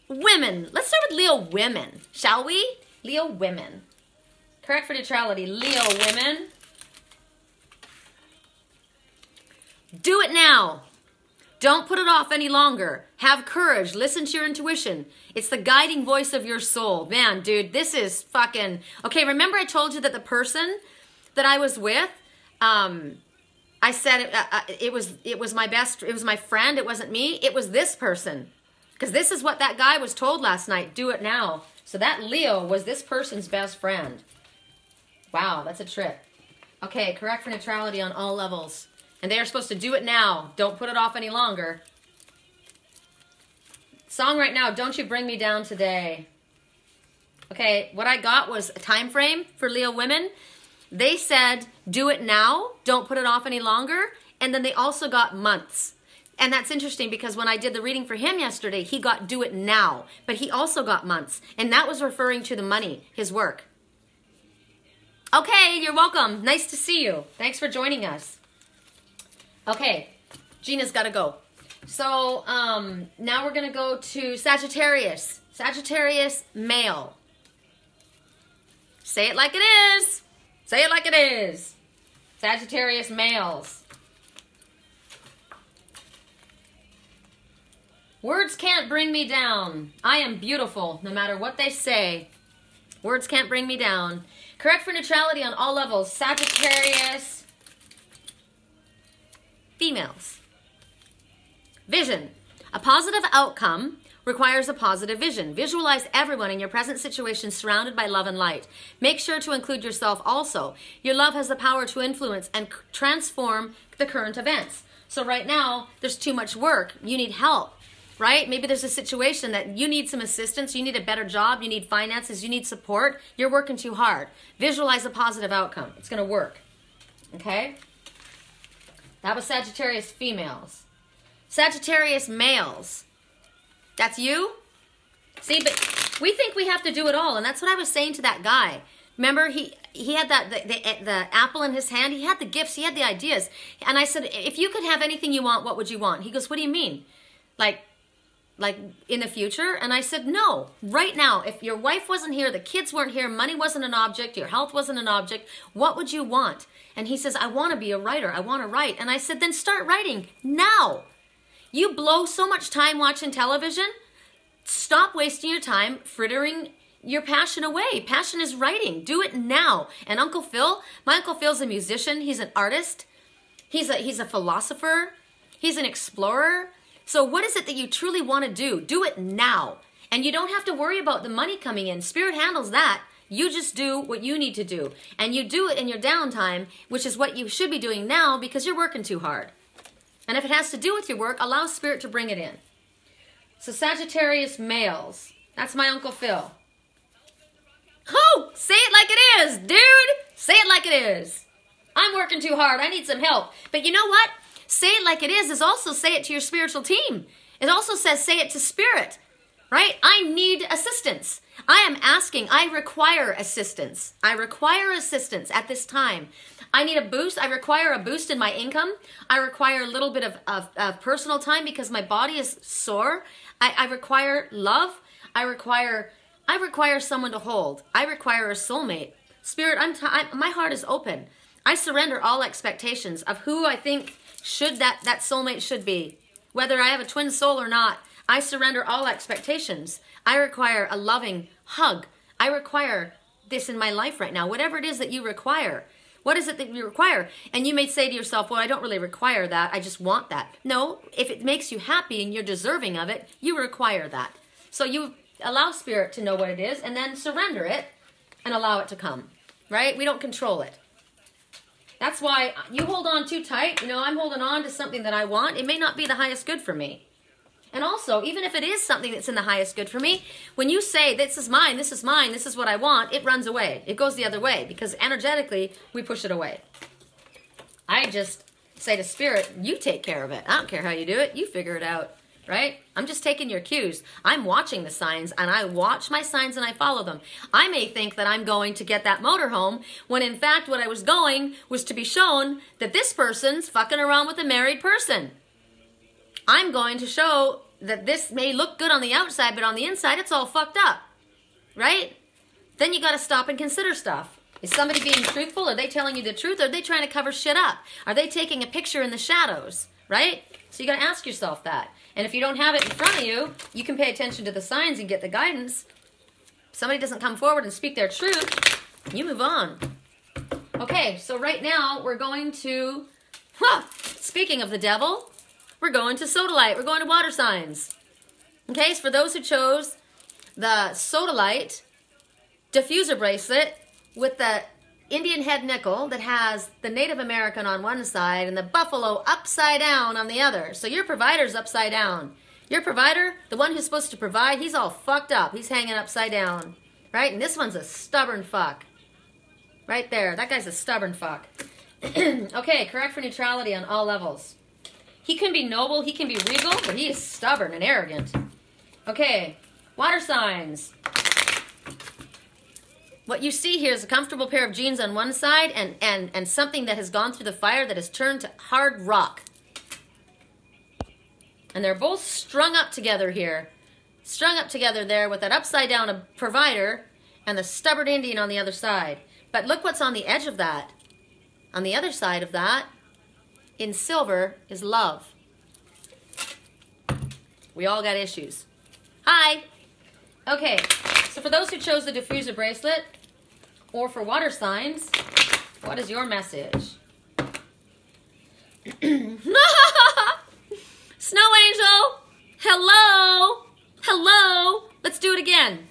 women. Let's start with Leo women, shall we? Leo women. Correct for neutrality. Leo women. Do it now. Don't put it off any longer. Have courage. Listen to your intuition. It's the guiding voice of your soul. Man, dude, this is fucking... Okay, remember I told you that the person that I was with, I said it was my best, it was my friend, it wasn't me, it was this person. Because this is what that guy was told last night. Do it now. So that Leo was this person's best friend. Wow, that's a trip. Okay, correct for neutrality on all levels. And they are supposed to do it now. Don't put it off any longer. Song right now, Don't You Bring Me Down Today. Okay, what I got was a time frame for Leo women. They said, do it now. Don't put it off any longer. And then they also got months. And that's interesting because when I did the reading for him yesterday, he got do it now. But he also got months. And that was referring to the money, his work. Okay, you're welcome. Nice to see you. Thanks for joining us. Okay, Gina's got to go. So now we're going to go to Sagittarius. Sagittarius male. Say it like it is. Say it like it is. Sagittarius males. Words can't bring me down. I am beautiful, no matter what they say. Words can't bring me down. Correct for neutrality on all levels. Sagittarius females. Vision. A positive outcome requires a positive vision. Visualize everyone in your present situation surrounded by love and light. Make sure to include yourself also. Your love has the power to influence and transform the current events. So right now, there's too much work. You need help, right? Maybe there's a situation that you need some assistance. You need a better job. You need finances. You need support. You're working too hard. Visualize a positive outcome. It's going to work. Okay? That was Sagittarius females. Sagittarius males. That's you? See, but we think we have to do it all, and that's what I was saying to that guy. Remember, he had that the apple in his hand. He had the gifts. He had the ideas. And I said, if you could have anything you want, what would you want? He goes, what do you mean? Like, like in the future? And I said, no, right now. If your wife wasn't here, the kids weren't here, money wasn't an object, your health wasn't an object, what would you want? And he says, I want to be a writer. I want to write. And I said, then start writing now. You blow so much time watching television. Stop wasting your time frittering your passion away. Passion is writing. Do it now. And Uncle Phil, my Uncle Phil's a musician. He's an artist. He's a philosopher. He's an explorer. So what is it that you truly want to do? Do it now. And you don't have to worry about the money coming in. Spirit handles that. You just do what you need to do. And you do it in your downtime, which is what you should be doing now because you're working too hard. And if it has to do with your work, allow Spirit to bring it in. So Sagittarius males. That's my Uncle Phil. Oh, say it like it is, dude. Say it like it is. I'm working too hard. I need some help. But you know what? Say it like it is also say it to your spiritual team. It also says say it to Spirit, right? I need assistance. I am asking. I require assistance. I require assistance at this time. I need a boost. I require a boost in my income. I require a little bit of personal time because my body is sore. I require love. I require someone to hold. I require a soulmate. Spirit, my heart is open. I surrender all expectations of who I think that soulmate should be. Whether I have a twin soul or not, I surrender all expectations. I require a loving hug. I require this in my life right now. Whatever it is that you require. What is it that you require? And you may say to yourself, well, I don't really require that. I just want that. No, if it makes you happy and you're deserving of it, you require that. So you allow Spirit to know what it is and then surrender it and allow it to come, right? We don't control it. That's why you hold on too tight. You know, I'm holding on to something that I want. It may not be the highest good for me. And also, even if it is something that's in the highest good for me, when you say, this is mine, this is mine, this is what I want, it runs away. It goes the other way because energetically, we push it away. I just say to Spirit, you take care of it. I don't care how you do it. You figure it out, right? I'm just taking your cues. I'm watching the signs, and I watch my signs, and I follow them. I may think that I'm going to get that motorhome when, in fact, what I was going was to be shown that this person's fucking around with a married person. I'm going to show that this may look good on the outside, but on the inside, it's all fucked up, right? Then you got to stop and consider stuff. Is somebody being truthful? Are they telling you the truth? Or are they trying to cover shit up? Are they taking a picture in the shadows, right? So you got to ask yourself that. And if you don't have it in front of you, you can pay attention to the signs and get the guidance. If somebody doesn't come forward and speak their truth, you move on. Okay, so right now we're going to, speaking of the devil, we're going to sodalite. We're going to water signs. Okay, so for those who chose the sodalite diffuser bracelet with the Indian head nickel that has the Native American on one side and the buffalo upside down on the other. So your provider's upside down. Your provider, the one who's supposed to provide, he's all fucked up. He's hanging upside down, right? And this one's a stubborn fuck. Right there. That guy's a stubborn fuck. Okay, correct for neutrality on all levels. He can be noble, he can be regal, but he is stubborn and arrogant. Okay, water signs. What you see here is a comfortable pair of jeans on one side and something that has gone through the fire that has turned to hard rock. And they're both strung up together here. Strung up together there with that upside down provider and the stubborn Indian on the other side. But look what's on the edge of that. On the other side of that, in silver, is love. We all got issues. Hi. Okay, so for those who chose the diffuser bracelet, or for water signs, what is your message? Snow Angel, hello, hello. Let's do it again.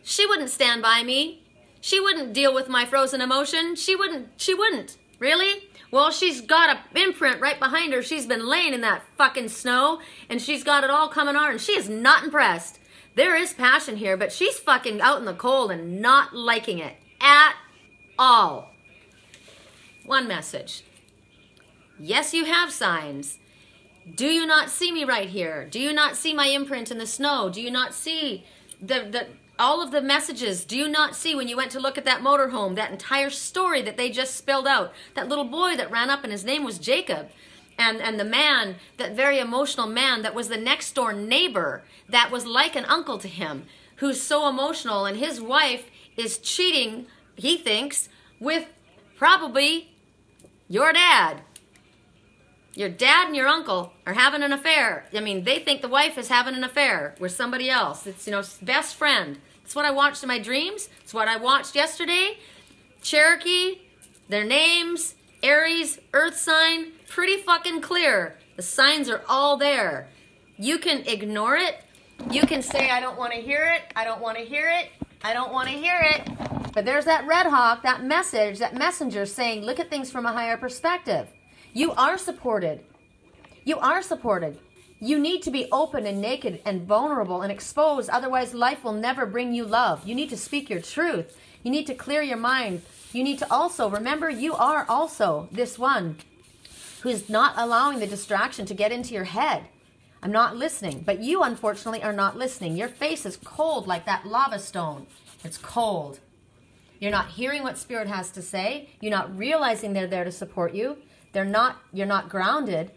She wouldn't stand by me. She wouldn't deal with my frozen emotion. She wouldn't. Really? Well, she's got an imprint right behind her. She's been laying in that fucking snow, and she's got it all coming on, and she is not impressed. There is passion here, but she's fucking out in the cold and not liking it at all. One message. Yes, you have signs. Do you not see me right here? Do you not see my imprint in the snow? Do you not see all of the messages? Do you not see when you went to look at that motorhome, that entire story that they just spelled out? That little boy that ran up and his name was Jacob. And the man, that very emotional man that was the next door neighbor, that was like an uncle to him, who's so emotional, and his wife is cheating, he thinks, with probably your dad. Your dad and your uncle are having an affair. I mean, they think the wife is having an affair with somebody else. It's, you know, best friend. It's what I watched in my dreams. It's what I watched yesterday. Cherokee, their names, Aries, Earth sign, pretty fucking clear. The signs are all there. You can ignore it. You can say, I don't want to hear it. I don't want to hear it. I don't want to hear it. But there's that Red Hawk, that message, that messenger saying, look at things from a higher perspective. You are supported. You are supported. You need to be open and naked and vulnerable and exposed. Otherwise, life will never bring you love. You need to speak your truth. You need to clear your mind. You need to also, remember, you are also this one who's not allowing the distraction to get into your head. I'm not listening. But you, unfortunately, are not listening. Your face is cold like that lava stone. It's cold. You're not hearing what Spirit has to say. You're not realizing they're there to support you. You're not grounded.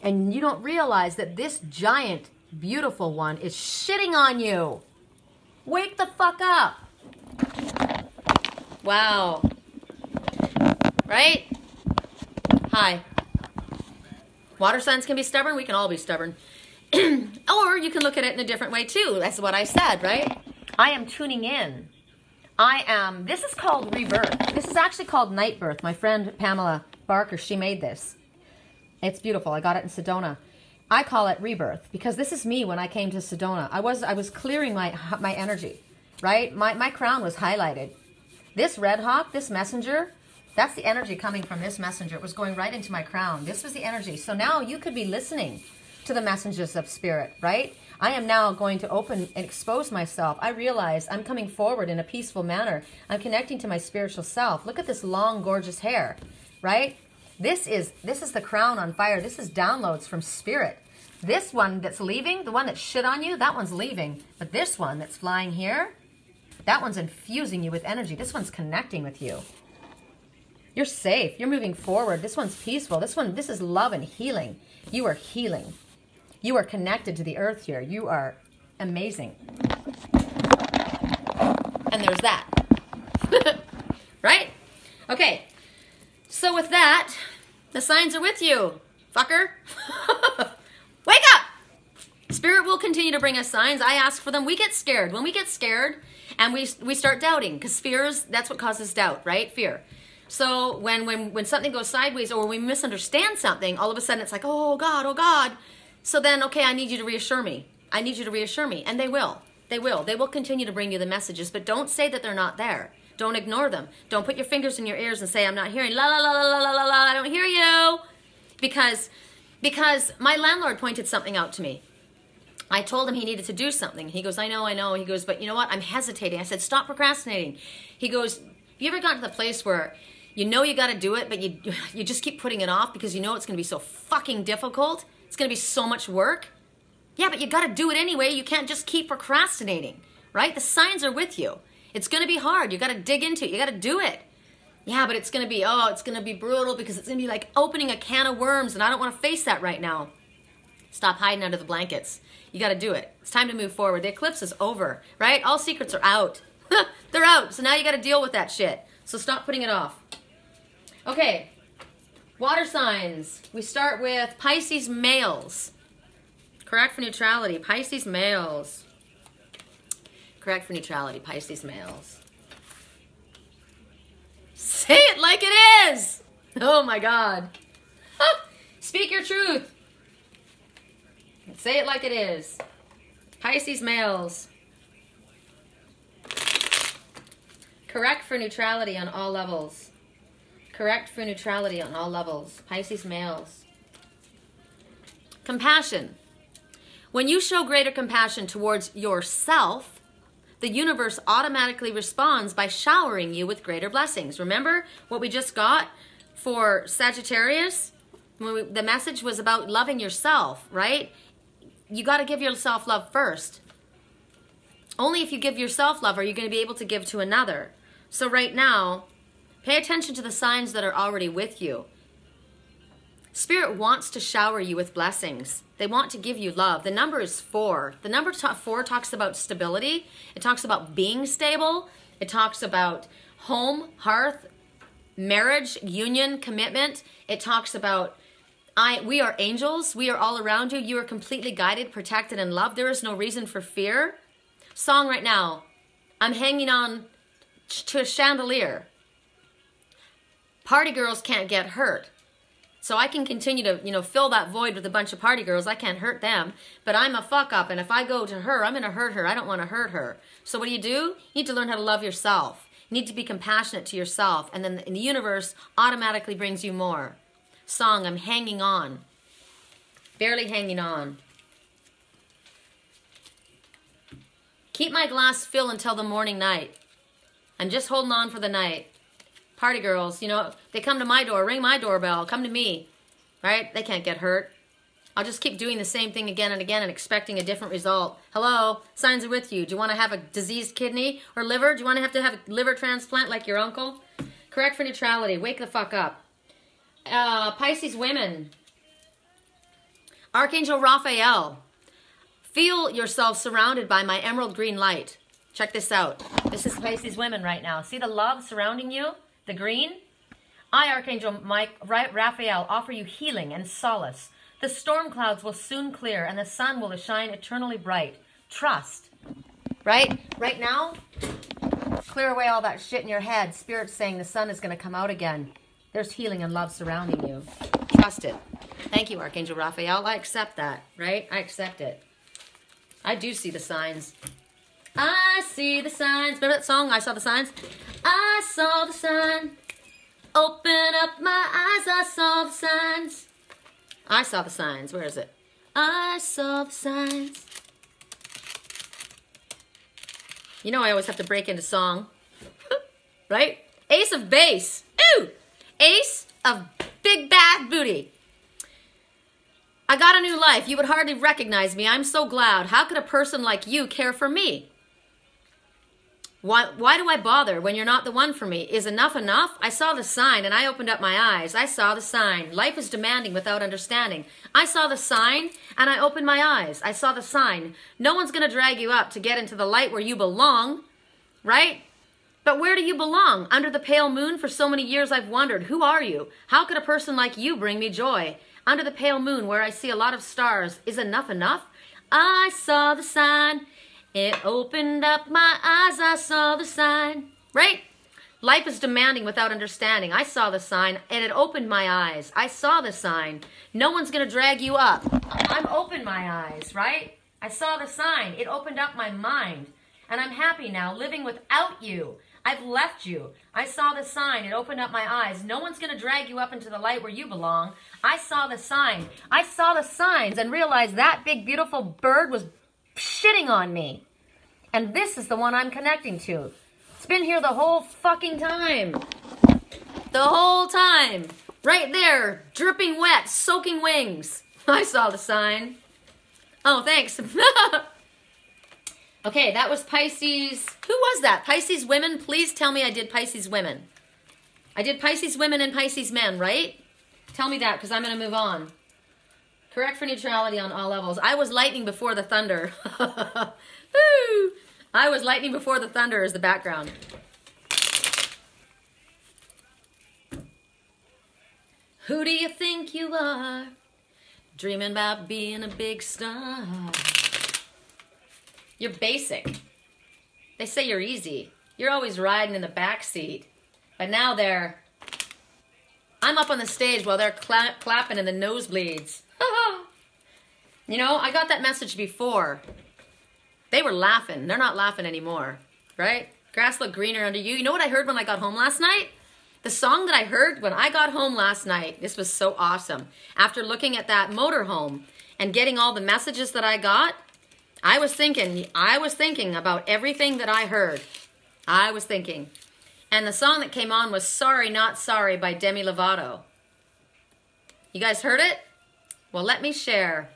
And you don't realize that this giant, beautiful one is shitting on you. Wake the fuck up. Wow. Right? Hi. Water signs can be stubborn. We can all be stubborn. Or you can look at it in a different way too. That's what I said, right? I am tuning in. This is called rebirth. This is actually called night birth. My friend Pamela Barker, she made this. It's beautiful. I got it in Sedona. I call it rebirth because this is me when I came to Sedona. I was clearing my energy, right? My crown was highlighted. This Red Hawk, this messenger, that's the energy coming from this messenger. It was going right into my crown. This was the energy. So now you could be listening to the messengers of Spirit, right? I am now going to open and expose myself. I realize I'm coming forward in a peaceful manner. I'm connecting to my spiritual self. Look at this long, gorgeous hair, right? This is the crown on fire. This is downloads from Spirit. This one that's leaving, the one that shit on you, that one's leaving. But this one that's flying here, that one's infusing you with energy. This one's connecting with you. You're safe. You're moving forward. This one's peaceful. This is love and healing. You are healing. You are connected to the earth here. You are amazing. And there's that. Right? Okay. So with that, the signs are with you, fucker. Wake up! Spirit will continue to bring us signs. I ask for them. We get scared. When we get scared and we start doubting, because that's what causes doubt, right? Fear. So when something goes sideways or we misunderstand something, all of a sudden it's like, oh God, oh God. So then, okay, I need you to reassure me. I need you to reassure me. And they will. They will. They will continue to bring you the messages, but don't say that they're not there. Don't ignore them. Don't put your fingers in your ears and say, I'm not hearing, la, la, la, la, la, la, la, la, I don't hear you. Because my landlord pointed something out to me. I told him he needed to do something. He goes, I know. He goes, but you know what? I'm hesitating. I said, stop procrastinating. He goes, have you ever gotten to the place where you know you got to do it, but you just keep putting it off because you know it's going to be so fucking difficult? It's going to be so much work. Yeah, but you got to do it anyway. You can't just keep procrastinating, right? The signs are with you. It's going to be hard. You got to dig into it. You got to do it. Yeah, but it's going to be brutal because it's going to be like opening a can of worms, and I don't want to face that right now. Stop hiding under the blankets. You got to do it. It's time to move forward. The eclipse is over, right? All secrets are out. They're out. So now you got to deal with that shit. So stop putting it off. Okay. Water signs. We start with Pisces males. Correct for neutrality. Pisces males. Correct for neutrality. Pisces males. Say it like it is. Oh my God. Speak your truth. Say it like it is. Pisces males. Correct for neutrality on all levels. Correct for neutrality on all levels. Pisces males. Compassion. When you show greater compassion towards yourself, the universe automatically responds by showering you with greater blessings. Remember what we just got for Sagittarius? The message was about loving yourself, right? You got to give yourself love first. Only if you give yourself love are you going to be able to give to another. So right now, pay attention to the signs that are already with you. Spirit wants to shower you with blessings. They want to give you love. The number is 4. The number 4 talks about stability. It talks about being stable. It talks about home, hearth, marriage, union, commitment. It talks about we are angels. We are all around you. You are completely guided, protected, and loved. There is no reason for fear. Song right now. I'm hanging on to a chandelier. Party girls can't get hurt. So I can continue to, fill that void with a bunch of party girls. I can't hurt them. But I'm a fuck up. And if I go to her, I'm going to hurt her. I don't want to hurt her. So what do? You need to learn how to love yourself. You need to be compassionate to yourself. And then the universe automatically brings you more. Song, I'm hanging on. Barely hanging on. Keep my glass filled until the morning night. I'm just holding on for the night. Party girls, they come to my door, ring my doorbell, come to me, right? They can't get hurt. I'll just keep doing the same thing again and again and expecting a different result. Hello, signs are with you. Do you want to have a diseased kidney or liver? Do you want to have a liver transplant like your uncle? Correct for neutrality. Wake the fuck up. Pisces women. Archangel Raphael. Feel yourself surrounded by my emerald green light. Check this out. This is Pisces women right now. See the love surrounding you? The green? I, Archangel Raphael, offer you healing and solace. The storm clouds will soon clear and the sun will shine eternally bright. Trust. Right? Right now, clear away all that shit in your head. Spirit's saying the sun is going to come out again. There's healing and love surrounding you. Trust it. Thank you, Archangel Raphael. I accept that, right? I accept it. I do see the signs. I see the signs. Remember that song, I Saw the Signs? I saw the sign. Open up my eyes, I saw the signs. I saw the signs. Where is it? I saw the signs. You know I always have to break into song. Right? Ace of base. Ooh! Ace of big bad booty. I got a new life. You would hardly recognize me. I'm so glad. How could a person like you care for me? Why do I bother when you're not the one for me? Is enough enough? I saw the sign and I opened up my eyes. I saw the sign. Life is demanding without understanding. I saw the sign and I opened my eyes. I saw the sign. No one's going to drag you up to get into the light where you belong, right? But where do you belong? Under the pale moon? For so many years I've wondered, who are you? How could a person like you bring me joy? Under the pale moon where I see a lot of stars. Is enough enough? I saw the sign. It opened up my eyes, I saw the sign. Right? Life is demanding without understanding. I saw the sign, and it opened my eyes. I saw the sign. No one's going to drag you up. I'm open my eyes, right? I saw the sign. It opened up my mind. And I'm happy now, living without you. I've left you. I saw the sign. It opened up my eyes. No one's going to drag you up into the light where you belong. I saw the sign. I saw the signs and realized that big, beautiful bird was shitting on me. And this is the one I'm connecting to. It's been here the whole fucking time. The whole time. Right there. Dripping wet. Soaking wings. I saw the sign. Oh, thanks. Okay, that was Pisces. Who was that? Pisces women? Please tell me I did Pisces women. I did Pisces women and Pisces men, right? Tell me that because I'm going to move on. Correct for neutrality on all levels. I was lightning before the thunder. Woo! I was lightning before the thunder is the background. Who do you think you are? Dreaming about being a big star. You're basic. They say you're easy. You're always riding in the back seat. But now I'm up on the stage while they're clapping in the nosebleeds. You know, I got that message before. They were laughing. They're not laughing anymore, right? Grass looked greener under you. You know what I heard when I got home last night? The song that I heard when I got home last night, this was so awesome. After looking at that motorhome and getting all the messages that I got, I was thinking about everything that I heard. I was thinking. And the song that came on was Sorry Not Sorry by Demi Lovato. You guys heard it? Well, let me share.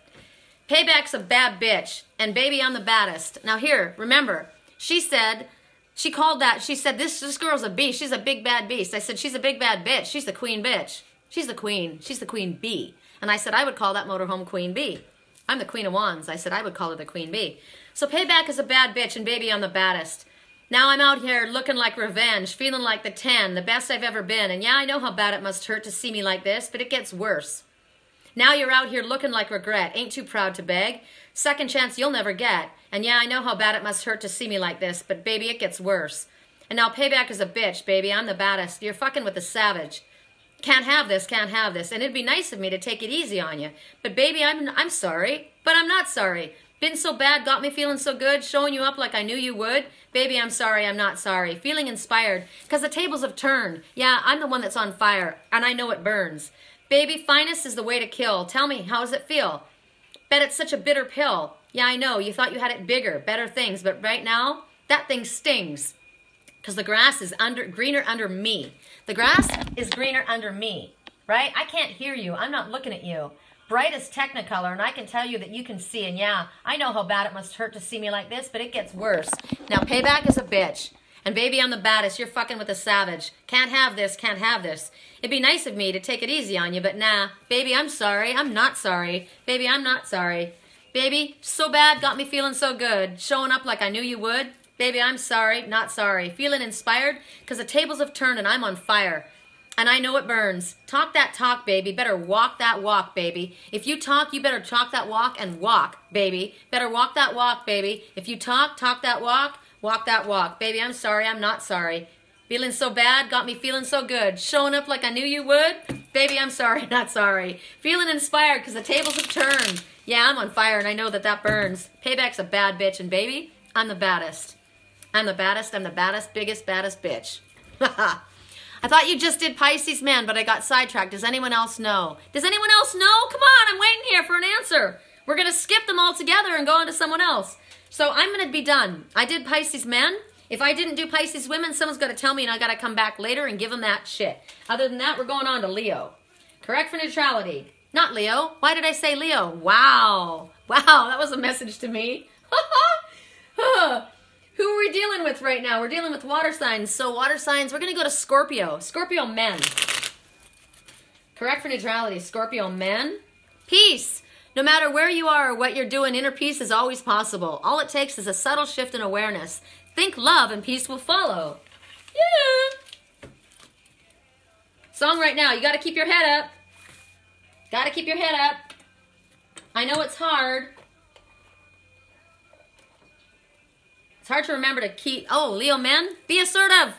Payback's a bad bitch, and baby, I'm the baddest. Now here, remember, she said this girl's a beast. She's a big bad beast. I said, she's a big bad bitch. She's the queen bitch. She's the queen. She's the queen bee. And I said I would call that motorhome Queen Bee. I'm the Queen of Wands. I said I would call her the Queen Bee. So payback is a bad bitch, and baby, I'm the baddest. Now I'm out here looking like revenge, feeling like the 10, the best I've ever been. And yeah, I know how bad it must hurt to see me like this, but it gets worse. Now you're out here looking like regret, ain't too proud to beg. Second chance you'll never get. And yeah, I know how bad it must hurt to see me like this, but baby, it gets worse. And now payback is a bitch, baby. I'm the baddest. You're fucking with a savage. Can't have this, can't have this. And it'd be nice of me to take it easy on you. But baby, I'm sorry. But I'm not sorry. Been so bad, got me feeling so good, showing you up like I knew you would. Baby, I'm sorry, I'm not sorry. Feeling inspired, because the tables have turned. Yeah, I'm the one that's on fire, and I know it burns. Baby, finest is the way to kill. Tell me, how does it feel? Bet it's such a bitter pill. Yeah, I know, you thought you had it bigger, better things, but right now, that thing stings. Because the grass is greener under me. The grass is greener under me, right? I can't hear you. I'm not looking at you. Bright as Technicolor, and I can tell you that you can see. And yeah, I know how bad it must hurt to see me like this, but it gets worse. Now, payback is a bitch. And baby, I'm the baddest. You're fucking with a savage. Can't have this, can't have this. It'd be nice of me to take it easy on you, but nah. Baby, I'm sorry. I'm not sorry. Baby, I'm not sorry. Baby, so bad, got me feeling so good. Showing up like I knew you would. Baby, I'm sorry, not sorry. Feeling inspired, because the tables have turned and I'm on fire. And I know it burns. Talk that talk, baby. Better walk that walk, baby. If you talk, you better talk that walk and walk, baby. Better walk that walk, baby. If you talk that walk that walk. Baby, I'm sorry, I'm not sorry. Feeling so bad, got me feeling so good. Showing up like I knew you would. Baby, I'm sorry, not sorry. Feeling inspired, because the tables have turned. Yeah, I'm on fire and I know that that burns. Payback's a bad bitch, and baby, I'm the baddest. I'm the baddest, biggest, baddest bitch. I thought you just did Pisces men, but I got sidetracked. Does anyone else know? Does anyone else know? Come on, I'm waiting here for an answer. We're going to skip them all together and go on to someone else. So I'm going to be done. I did Pisces men. If I didn't do Pisces women, someone's got to tell me and I got to come back later and give them that shit. Other than that, we're going on to Leo. Correct for neutrality. Not Leo. Why did I say Leo? Wow. Wow, that was a message to me. Who are we dealing with right now? We're dealing with water signs. So water signs, we're going to go to Scorpio. Scorpio men. Correct for neutrality. Scorpio men. Peace. No matter where you are or what you're doing, inner peace is always possible. All it takes is a subtle shift in awareness. Think love and peace will follow. Yeah. Song right now. You got to keep your head up. Got to keep your head up. I know it's hard. It's hard to remember to keep... Oh, Leo men, be assertive.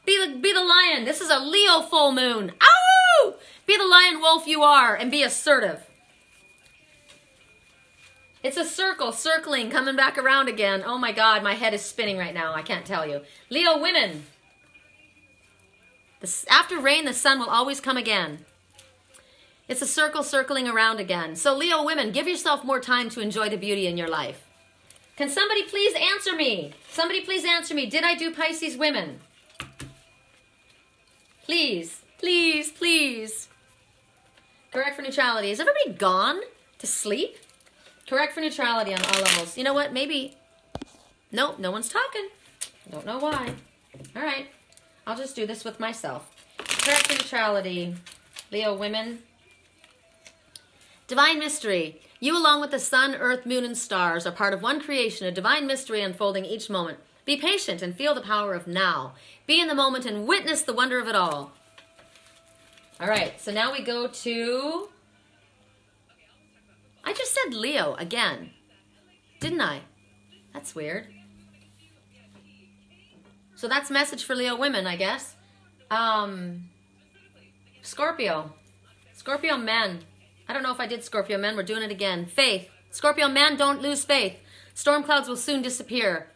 Be the lion. This is a Leo full moon. Ow! Be the lion wolf you are and be assertive. It's a circle, circling, coming back around again. Oh my God, my head is spinning right now. I can't tell you. Leo women. After rain, the sun will always come again. It's a circle circling around again. So Leo women, give yourself more time to enjoy the beauty in your life. Can somebody please answer me? Somebody please answer me. Did I do Pisces women? Please, please, please. Correct for neutrality. Is everybody gone to sleep? Correct for neutrality on all levels. You know what? Maybe. Nope, no one's talking. Don't know why. All right. I'll just do this with myself. Correct for neutrality. Leo women. Divine mystery. You along with the sun, earth, moon, and stars are part of one creation, a divine mystery unfolding each moment. Be patient and feel the power of now. Be in the moment and witness the wonder of it all. All right, so now we go to... I just said Leo again, didn't I? That's weird. So that's message for Leo women, I guess. Scorpio. Scorpio men. I don't know if I did Scorpio men. We're doing it again. Faith. Scorpio men, don't lose faith. Storm clouds will soon disappear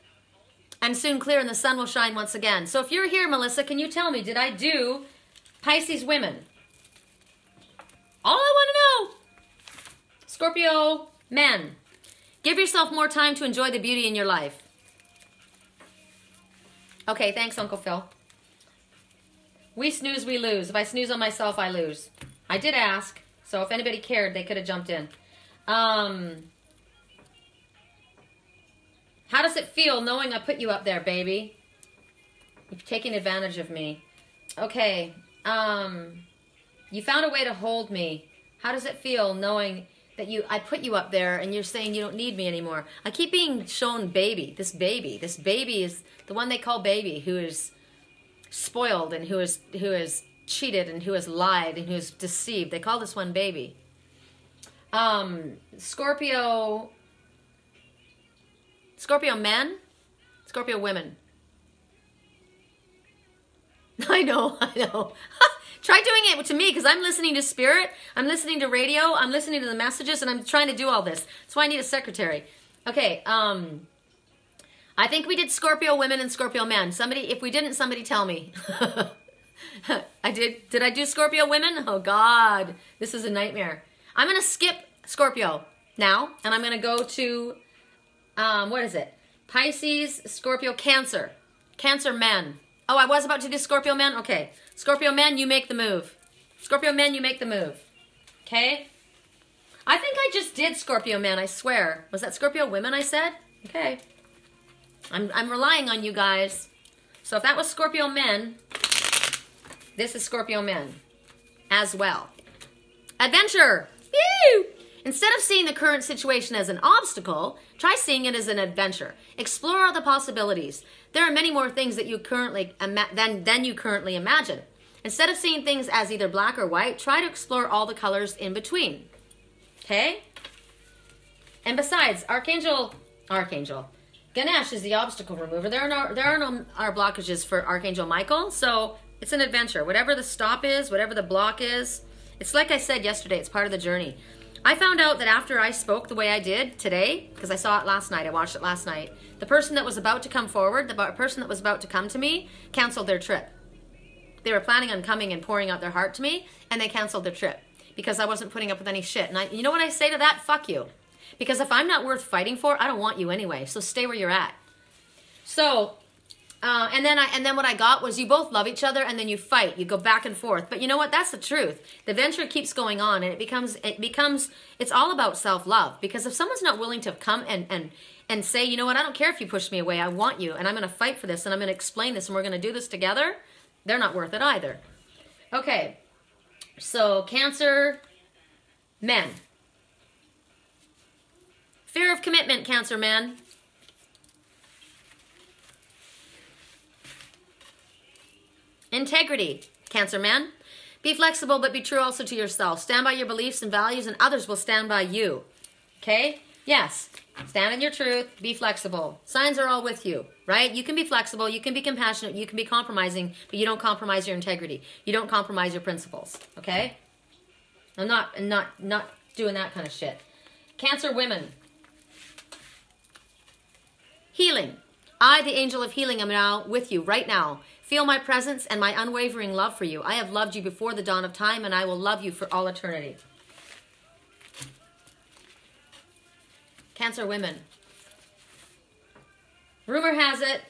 and soon clear and the sun will shine once again. So if you're here, Melissa, can you tell me, did I do Pisces women? All I want to know. Scorpio men. Give yourself more time to enjoy the beauty in your life. Okay, thanks, Uncle Phil. We snooze, we lose. If I snooze on myself, I lose. I did ask. So if anybody cared, they could have jumped in. How does it feel knowing I put you up there, baby? You're taking advantage of me. Okay. You found a way to hold me. How does it feel knowing that I put you up there and you're saying you don't need me anymore? I keep being shown baby. This baby is the one they call baby, who is spoiled and who is cheated and who has lied and who is deceived. They call this one baby. Scorpio men, Scorpio women. I know. Try doing it to me, because I'm listening to spirit, I'm listening to radio, I'm listening to the messages, and I'm trying to do all this. That's why I need a secretary. Okay, I think we did Scorpio women and Scorpio men. Somebody, if we didn't, somebody tell me. I did. Did I do Scorpio women? Oh God, this is a nightmare. I'm going to skip Scorpio now, and I'm going to go to, what is it? Pisces, Scorpio, Cancer. Cancer men. Oh, I was about to do Scorpio men? Okay. Scorpio men, you make the move. Scorpio men, you make the move. Okay? I think I just did Scorpio men, I swear. Was that Scorpio women I said? Okay. I'm relying on you guys. So if that was Scorpio men, this is Scorpio men as well. Adventure! Woo! Instead of seeing the current situation as an obstacle, try seeing it as an adventure. Explore the possibilities. There are many more things that you currently than you currently imagine. Instead of seeing things as either black or white, try to explore all the colors in between. Okay? And besides, Archangel Ganesh is the obstacle remover. There are no blockages for Archangel Michael, so it's an adventure. Whatever the stop is, whatever the block is, it's like I said yesterday, it's part of the journey. I found out that after I spoke the way I did today, because I saw it last night, I watched it last night, the person that was about to come forward, the person that was about to come to me, canceled their trip. They were planning on coming and pouring out their heart to me, and they canceled their trip because I wasn't putting up with any shit. And you know what I say to that? Fuck you. Because if I'm not worth fighting for, I don't want you anyway. So stay where you're at. So, and then what I got was you both love each other, and then you fight. You go back and forth. But you know what? That's the truth. The venture keeps going on, and it's all about self-love. Because if someone's not willing to come and say, you know what, I don't care if you push me away, I want you, and I'm going to fight for this, and I'm going to explain this, and we're going to do this together, they're not worth it either. Okay, so Cancer men. Fear of commitment, Cancer men. Integrity, Cancer men. Be flexible, but be true also to yourself. Stand by your beliefs and values, and others will stand by you. Okay? Yes. Stand in your truth. Be flexible. Signs are all with you, right? You can be flexible. You can be compassionate. You can be compromising, but you don't compromise your integrity. You don't compromise your principles. Okay? I'm not doing that kind of shit. Cancer women. Healing. I, the angel of healing, am now with you right now. Feel my presence and my unwavering love for you. I have loved you before the dawn of time, and I will love you for all eternity. Cancer women. Rumor has it.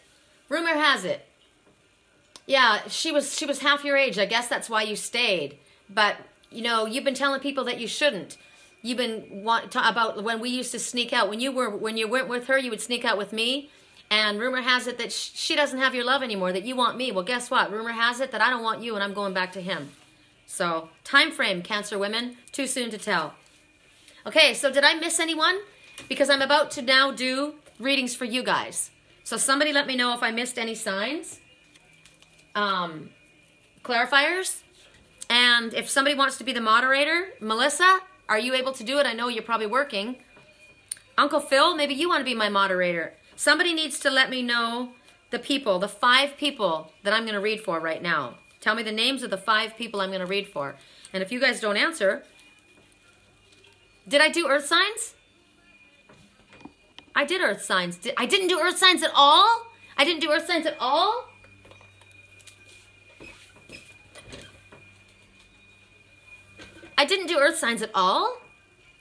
Yeah, she was half your age. I guess that's why you stayed. But, you know, you've been telling people that you shouldn't. You've been about when we used to sneak out. When you went with her, you would sneak out with me. And rumor has it that she doesn't have your love anymore, that you want me. Well, guess what? Rumor has it that I don't want you, and I'm going back to him. So, time frame, Cancer women. Too soon to tell. Okay, so did I miss anyone? Because I'm about to now do readings for you guys. So somebody let me know if I missed any signs. Clarifiers. And if somebody wants to be the moderator, Melissa, are you able to do it? I know you're probably working. Uncle Phil, maybe you want to be my moderator. Somebody needs to let me know the 5 people that I'm going to read for right now. Tell me the names of the 5 people I'm going to read for. And if you guys don't answer, did I do earth signs? I did earth signs. I didn't do earth signs at all? I didn't do earth signs at all? I didn't do earth signs at all?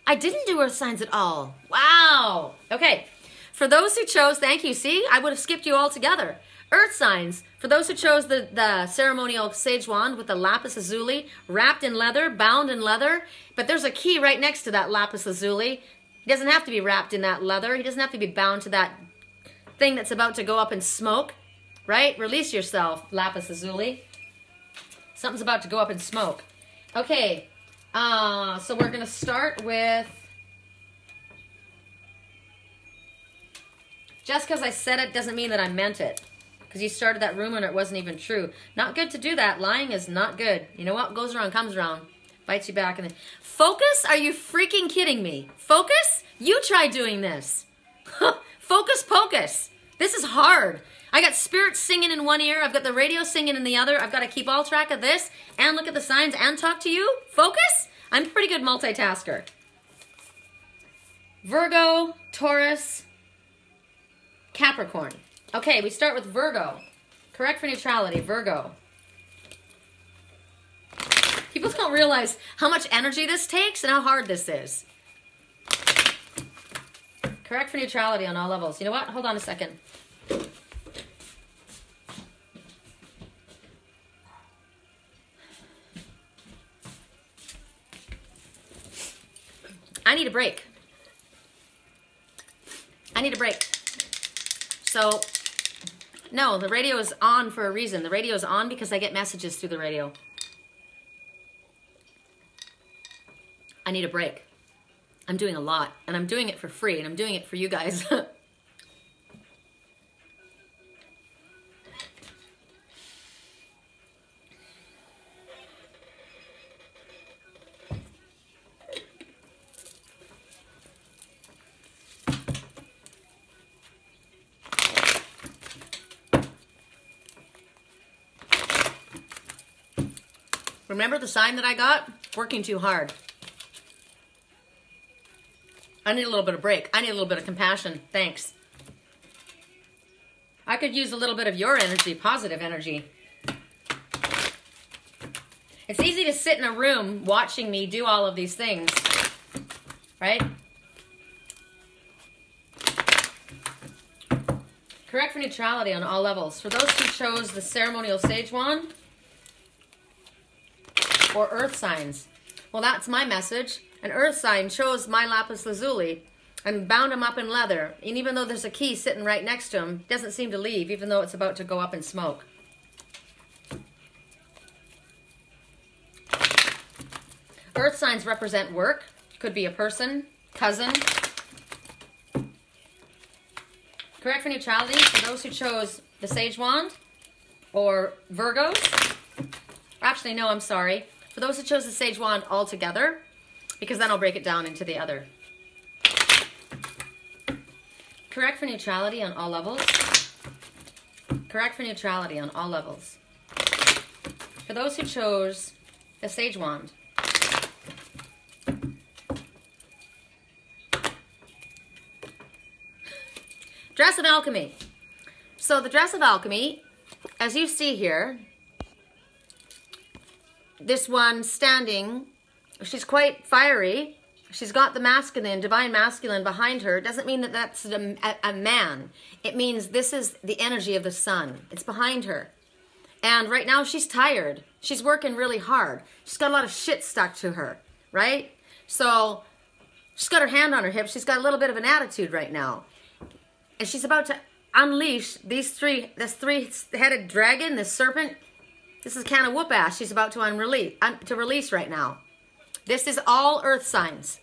I didn't do earth signs at all. Wow. Okay. For those who chose, thank you. See, I would have skipped you altogether. Earth signs. For those who chose the ceremonial sage wand with the lapis lazuli, wrapped in leather, bound in leather, but there's a key right next to that lapis lazuli. He doesn't have to be wrapped in that leather. He doesn't have to be bound to that thing that's about to go up in smoke, right? Release yourself, lapis lazuli. Something's about to go up in smoke. Okay, so we're going to start with, just because I said it doesn't mean that I meant it. Because you started that rumor and it wasn't even true. Not good to do that. Lying is not good. You know what? Goes around, comes around. Bites you back. And then, focus? Are you freaking kidding me? Focus? You try doing this. Focus pocus. This is hard. I got spirit singing in one ear. I've got the radio singing in the other. I've got to keep all track of this and look at the signs and talk to you. Focus? I'm a pretty good multitasker. Virgo, Taurus, Capricorn. Okay, we start with Virgo. Correct for neutrality, Virgo. People don't realize how much energy this takes and how hard this is. Correct for neutrality on all levels. You know what? Hold on a second. I need a break. I need a break. So, no, the radio is on for a reason. The radio is on because I get messages through the radio. I need a break. I'm doing a lot, and I'm doing it for free, and I'm doing it for you guys. Remember the sign that I got? Working too hard. I need a little bit of break. I need a little bit of compassion. Thanks. I could use a little bit of your energy, positive energy. It's easy to sit in a room watching me do all of these things, right? Correct for neutrality on all levels. For those who chose the ceremonial sage wand, or earth signs. Well, that's my message. An earth sign chose my lapis lazuli and bound him up in leather. And even though there's a key sitting right next to him, it doesn't seem to leave, even though it's about to go up in smoke. Earth signs represent work. Could be a person, cousin. Correct for neutrality for those who chose the sage wand or Virgos. Actually, no, I'm sorry. For those who chose the sage wand altogether, because then I'll break it down into the other. Correct for neutrality on all levels. Correct for neutrality on all levels. For those who chose the sage wand. Dress of Alchemy. So the Dress of Alchemy, as you see here, this one standing, she's quite fiery. She's got the masculine, divine masculine behind her. It doesn't mean that that's a man. It means this is the energy of the sun. It's behind her. And right now she's tired. She's working really hard. She's got a lot of shit stuck to her, right? So she's got her hand on her hip. She's got a little bit of an attitude right now. And she's about to unleash this three-headed dragon, this serpent. This is a can of whoop ass she's about to release right now. This is all earth signs.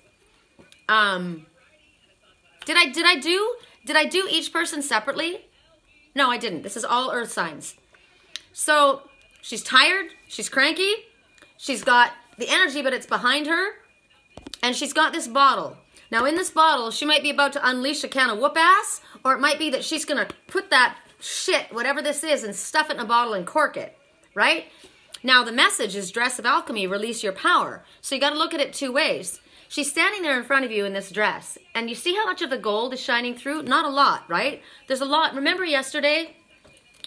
Did I do each person separately? No, I didn't. This is all earth signs. So she's tired, she's cranky, she's got the energy, but it's behind her, and she's got this bottle. Now in this bottle, she might be about to unleash a can of whoop ass, or it might be that she's gonna put that shit, whatever this is, and stuff it in a bottle and cork it. Right? Now, the message is Dress of Alchemy, release your power. So you got to look at it two ways. She's standing there in front of you in this dress, and you see how much of the gold is shining through? Not a lot, right? There's a lot. Remember yesterday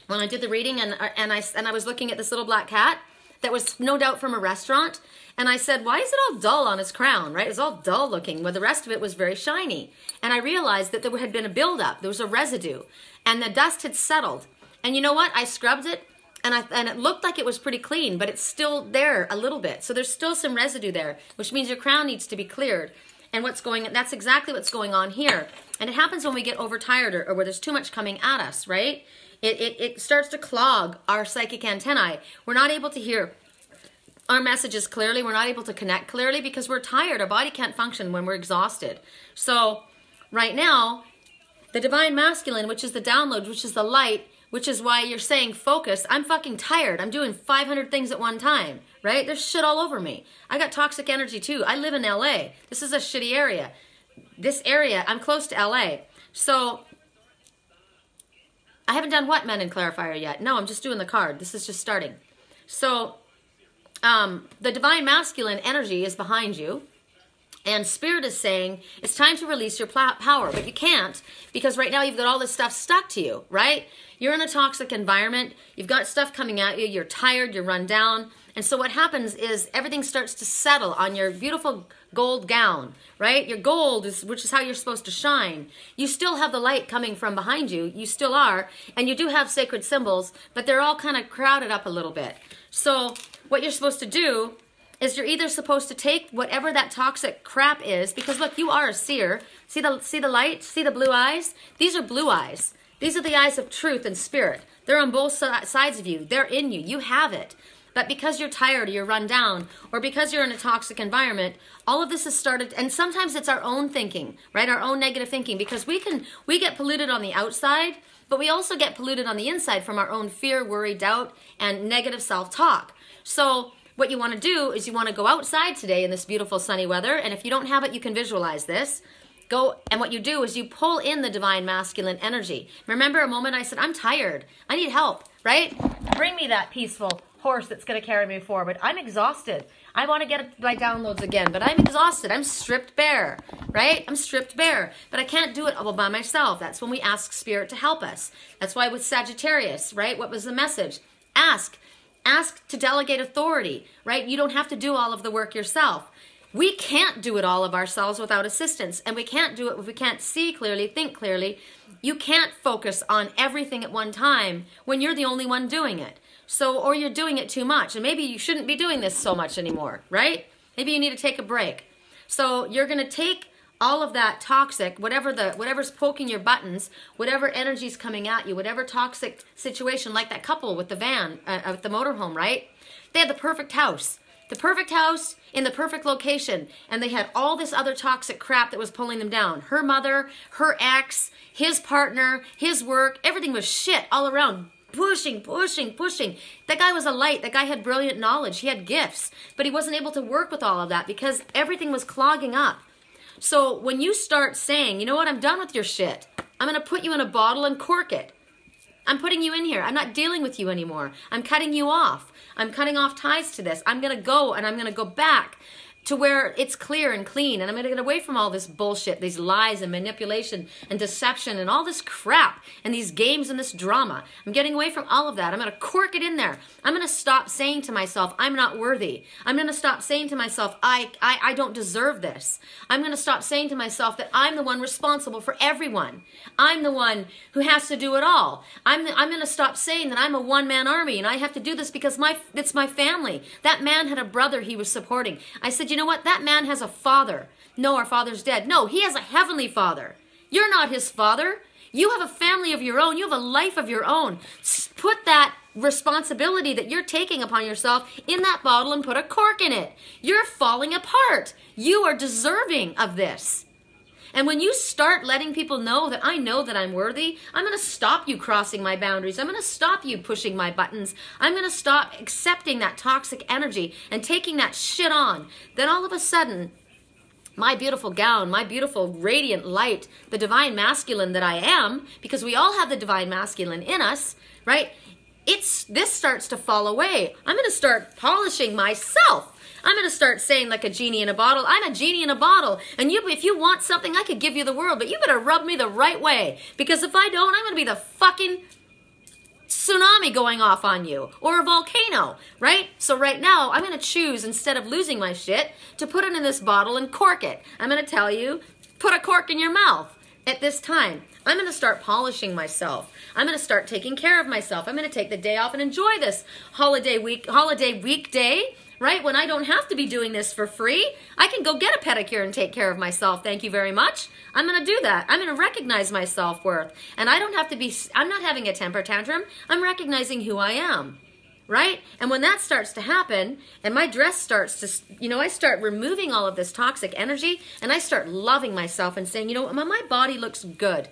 when I did the reading and I was looking at this little black cat that was no doubt from a restaurant, and I said, why is it all dull on his crown, right? It's all dull looking, where the rest of it was very shiny. And I realized that there had been a buildup. There was a residue, and the dust had settled. And you know what? I scrubbed it. And it looked like it was pretty clean, but it's still there a little bit. So there's still some residue there, which means your crown needs to be cleared. And that's exactly what's going on here. And it happens when we get overtired or where there's too much coming at us, right? It starts to clog our psychic antennae. We're not able to hear our messages clearly. We're not able to connect clearly because we're tired. Our body can't function when we're exhausted. So right now, the divine masculine, which is the download, which is the light, which is why you're saying focus. I'm fucking tired. I'm doing 500 things at one time, right? There's shit all over me. I got toxic energy too. I live in LA. This is a shitty area. This area, I'm close to LA. So I haven't done what, Men in Clarifier, yet? No, I'm just doing the card. This is just starting. So the divine masculine energy is behind you. And Spirit is saying, it's time to release your power. But you can't, because right now you've got all this stuff stuck to you, right? You're in a toxic environment. You've got stuff coming at you. You're tired. You're run down. And so what happens is everything starts to settle on your beautiful gold gown, right? Your gold, which is how you're supposed to shine. You still have the light coming from behind you. You still are. And you do have sacred symbols, but they're all kind of crowded up a little bit. So what you're supposed to do is you're either supposed to take whatever that toxic crap is, because look, you are a seer. See the light? See the blue eyes? These are blue eyes. These are the eyes of truth and spirit. They're on both sides of you. They're in you. You have it. But because you're tired or you're run down, or because you're in a toxic environment, all of this has started, and sometimes it's our own thinking, right? Our own negative thinking, because we get polluted on the outside, but we also get polluted on the inside from our own fear, worry, doubt, and negative self-talk. So what you want to do is you want to go outside today in this beautiful sunny weather, and if you don't have it, you can visualize this. Go, and what you do is you pull in the divine masculine energy. Remember a moment I said, I'm tired. I need help, right? Bring me that peaceful horse that's going to carry me forward. I'm exhausted. I want to get my downloads again, but I'm exhausted. I'm stripped bare, right? I'm stripped bare, but I can't do it all by myself. That's when we ask Spirit to help us. That's why with Sagittarius, right? What was the message? Ask to delegate authority, right? You don't have to do all of the work yourself. We can't do it all of ourselves without assistance, and we can't do it if we can't see clearly, think clearly. You can't focus on everything at one time when you're the only one doing it. So, or you're doing it too much, and maybe you shouldn't be doing this so much anymore, right? Maybe you need to take a break. So you're going to take all of that toxic, whatever's poking your buttons, whatever energy's coming at you, whatever toxic situation, like that couple with the van, with the motorhome, right? They had the perfect house in the perfect location, and they had all this other toxic crap that was pulling them down. Her mother, her ex, his partner, his work, everything was shit all around. Pushing. That guy was a light. That guy had brilliant knowledge. He had gifts, but he wasn't able to work with all of that because everything was clogging up. So when you start saying, you know what, I'm done with your shit. I'm going to put you in a bottle and cork it. I'm putting you in here. I'm not dealing with you anymore. I'm cutting you off. I'm cutting off ties to this. I'm going to go, and I'm going to go back to where it's clear and clean, and I'm going to get away from all this bullshit, these lies and manipulation and deception and all this crap and these games and this drama. I'm getting away from all of that. I'm going to cork it in there. I'm going to stop saying to myself, I'm not worthy. I'm going to stop saying to myself, I don't deserve this. I'm going to stop saying to myself that I'm the one responsible for everyone. I'm the one who has to do it all. I'm going to stop saying that I'm a one-man army and I have to do this because it's my family. That man had a brother he was supporting. I said, you know what? That man has a father. No, our father's dead. No, he has a heavenly father. You're not his father. You have a family of your own. You have a life of your own. Put that responsibility that you're taking upon yourself in that bottle and put a cork in it. You're falling apart. You are deserving of this. And when you start letting people know that I know that I'm worthy, I'm going to stop you crossing my boundaries. I'm going to stop you pushing my buttons. I'm going to stop accepting that toxic energy and taking that shit on. Then all of a sudden, my beautiful gown, my beautiful radiant light, the divine masculine that I am, because we all have the divine masculine in us, right? This starts to fall away. I'm going to start polishing myself. I'm going to start saying like a genie in a bottle, I'm a genie in a bottle. And if you want something, I could give you the world, but you better rub me the right way. Because if I don't, I'm going to be the fucking tsunami going off on you. Or a volcano, right? So right now, I'm going to choose, instead of losing my shit, to put it in this bottle and cork it. I'm going to tell you, put a cork in your mouth at this time. I'm going to start polishing myself. I'm going to start taking care of myself. I'm going to take the day off and enjoy this holiday weekday, right? When I don't have to be doing this for free, I can go get a pedicure and take care of myself. Thank you very much. I'm going to do that. I'm going to recognize my self-worth. And I don't have to be, I'm not having a temper tantrum. I'm recognizing who I am, right? And when that starts to happen, and my dress starts to, I start removing all of this toxic energy, and I start loving myself and saying, my body looks good.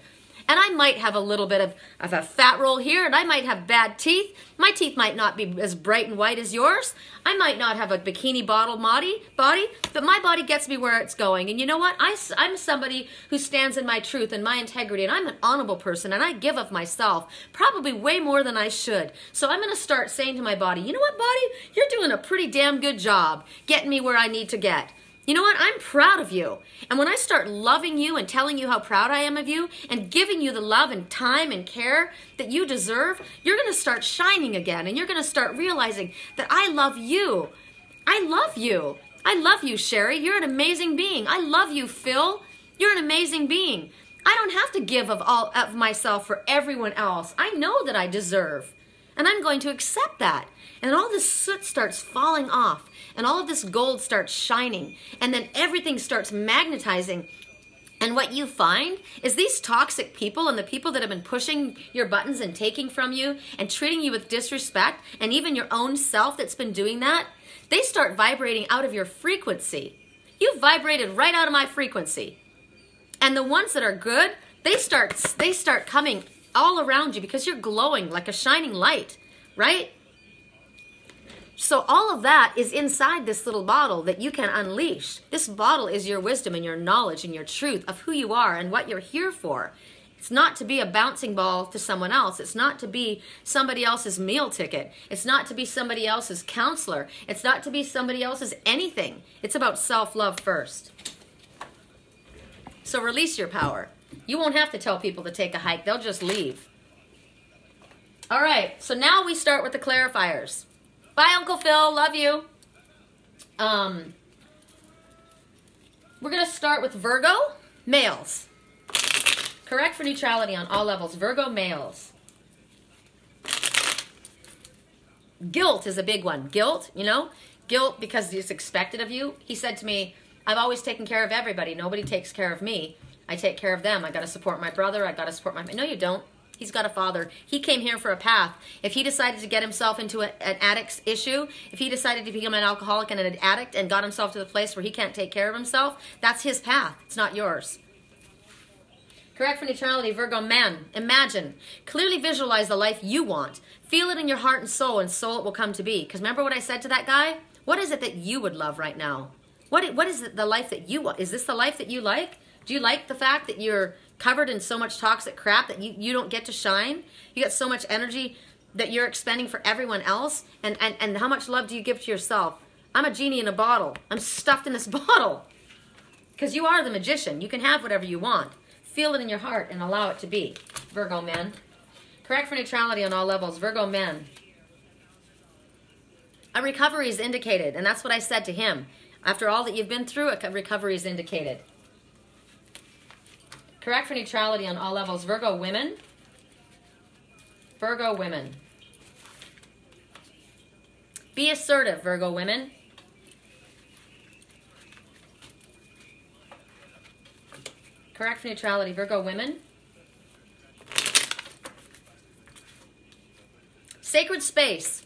And I might have a little bit of a fat roll here, and I might have bad teeth. My teeth might not be as bright and white as yours. I might not have a bikini bottle body, but my body gets me where it's going. And you know what? I'm somebody who stands in my truth and my integrity, and I'm an honorable person, and I give of myself probably way more than I should. So I'm going to start saying to my body, you know what, body? You're doing a pretty damn good job getting me where I need to get. You know what? I'm proud of you. And when I start loving you and telling you how proud I am of you and giving you the love and time and care that you deserve, you're going to start shining again. And you're going to start realizing that I love you. I love you. I love you, Sherry. You're an amazing being. I love you, Phil. You're an amazing being. I don't have to give of all of myself for everyone else. I know that I deserve. And I'm going to accept that. And all this soot starts falling off. And all of this gold starts shining. And then everything starts magnetizing. And what you find is these toxic people and the people that have been pushing your buttons and taking from you and treating you with disrespect, and even your own self that's been doing that, they start vibrating out of your frequency. You've vibrated right out of my frequency. And the ones that are good, they start coming all around you because you're glowing like a shining light, right? So all of that is inside this little bottle that you can unleash. This bottle is your wisdom and your knowledge and your truth of who you are and what you're here for. It's not to be a bouncing ball to someone else. It's not to be somebody else's meal ticket. It's not to be somebody else's counselor. It's not to be somebody else's anything. It's about self-love first. So release your power. You won't have to tell people to take a hike. They'll just leave. All right, so now we start with the clarifiers. Bye, Uncle Phil. Love you. We're going to start with Virgo, males. Correct for neutrality on all levels. Virgo males. Guilt is a big one. Guilt, guilt because it's expected of you. He said to me, I've always taken care of everybody. Nobody takes care of me. I take care of them. I got to support my brother. I got to support my... No, you don't. He's got a father. He came here for a path. If he decided to get himself into an addict's issue, if he decided to become an alcoholic and an addict and got himself to the place where he can't take care of himself, that's his path. It's not yours. Correct for neutrality, Virgo man. Imagine. Clearly visualize the life you want. Feel it in your heart and soul it will come to be. Because remember what I said to that guy? What is it that you would love right now? What is it, the life that you want? Is this the life that you like? Do you like the fact that you're covered in so much toxic crap that you don't get to shine? You got so much energy that you're expending for everyone else? And how much love do you give to yourself? I'm a genie in a bottle. I'm stuffed in this bottle. Because you are the magician. You can have whatever you want. Feel it in your heart and allow it to be. Virgo men. Correct for neutrality on all levels. Virgo men. A recovery is indicated. And that's what I said to him. After all that you've been through, a recovery is indicated. Correct for neutrality on all levels. Virgo women. Virgo women. Be assertive, Virgo women. Correct for neutrality, Virgo women. Sacred space.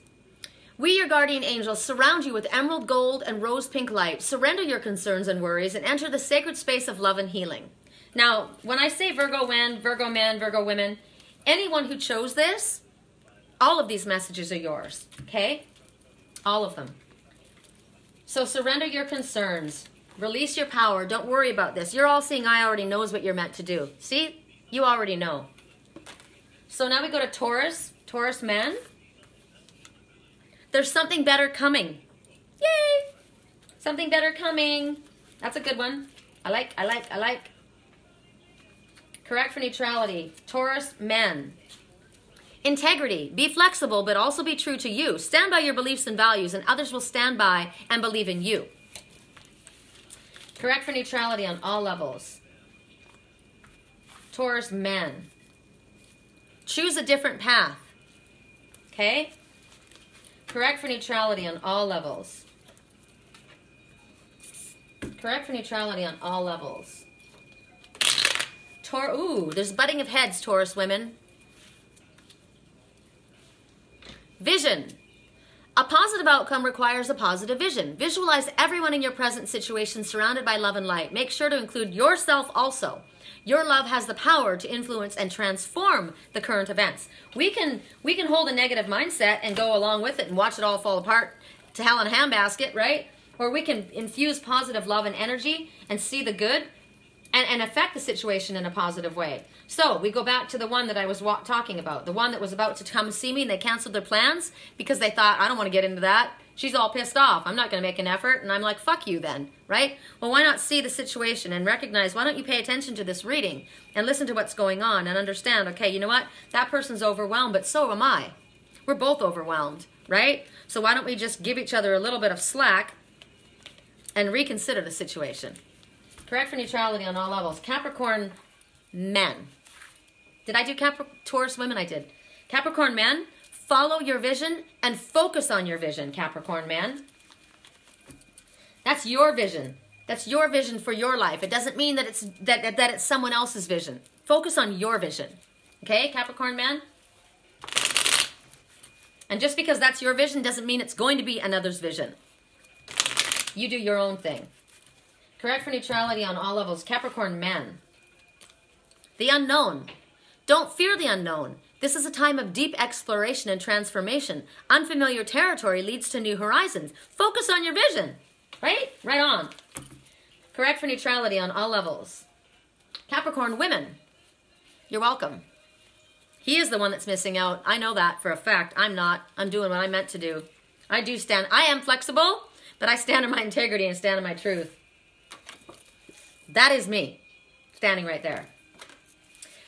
We, your guardian angels, surround you with emerald gold and rose pink light. Surrender your concerns and worries and enter the sacred space of love and healing. Now, when I say Virgo men, Virgo women, anyone who chose this, all of these messages are yours, okay? All of them. So surrender your concerns. Release your power. Don't worry about this. You're all seeing I already knows what you're meant to do. See? You already know. So now we go to Taurus. Taurus men. There's something better coming. Yay! Something better coming. That's a good one. I like. Correct for neutrality. Taurus men. Integrity. Be flexible, but also be true to you. Stand by your beliefs and values, and others will stand by and believe in you. Correct for neutrality on all levels. Taurus men. Choose a different path. Okay? Correct for neutrality on all levels. Correct for neutrality on all levels. Ooh, there's butting of heads, Taurus women. Vision. A positive outcome requires a positive vision. Visualize everyone in your present situation surrounded by love and light. Make sure to include yourself also. Your love has the power to influence and transform the current events. We can hold a negative mindset and go along with it and watch it all fall apart to hell in a handbasket, right? Or we can infuse positive love and energy and see the good and affect the situation in a positive way. So we go back to the one that I was talking about, the one that was about to come see me and they canceled their plans because they thought, I don't want to get into that. She's all pissed off. I'm not going to make an effort. And I'm like, fuck you then, right? Well, why not see the situation and recognize, why don't you pay attention to this reading and listen to what's going on and understand, okay, you know what? That person's overwhelmed, but so am I. We're both overwhelmed, right? So why don't we just give each other a little bit of slack and reconsider the situation? Correct for neutrality on all levels. Capricorn men. Did I do Taurus women? I did. Capricorn men, follow your vision and focus on your vision, Capricorn man. That's your vision. That's your vision for your life. It doesn't mean that it's someone else's vision. Focus on your vision. Okay, Capricorn man? And just because that's your vision doesn't mean it's going to be another's vision. You do your own thing. Correct for neutrality on all levels. Capricorn men. The unknown. Don't fear the unknown. This is a time of deep exploration and transformation. Unfamiliar territory leads to new horizons. Focus on your vision. Right? Right on. Correct for neutrality on all levels. Capricorn women. You're welcome. He is the one that's missing out. I know that for a fact. I'm not. I'm doing what I'm meant to do. I am flexible, but I stand in my integrity and stand in my truth. That is me, standing right there.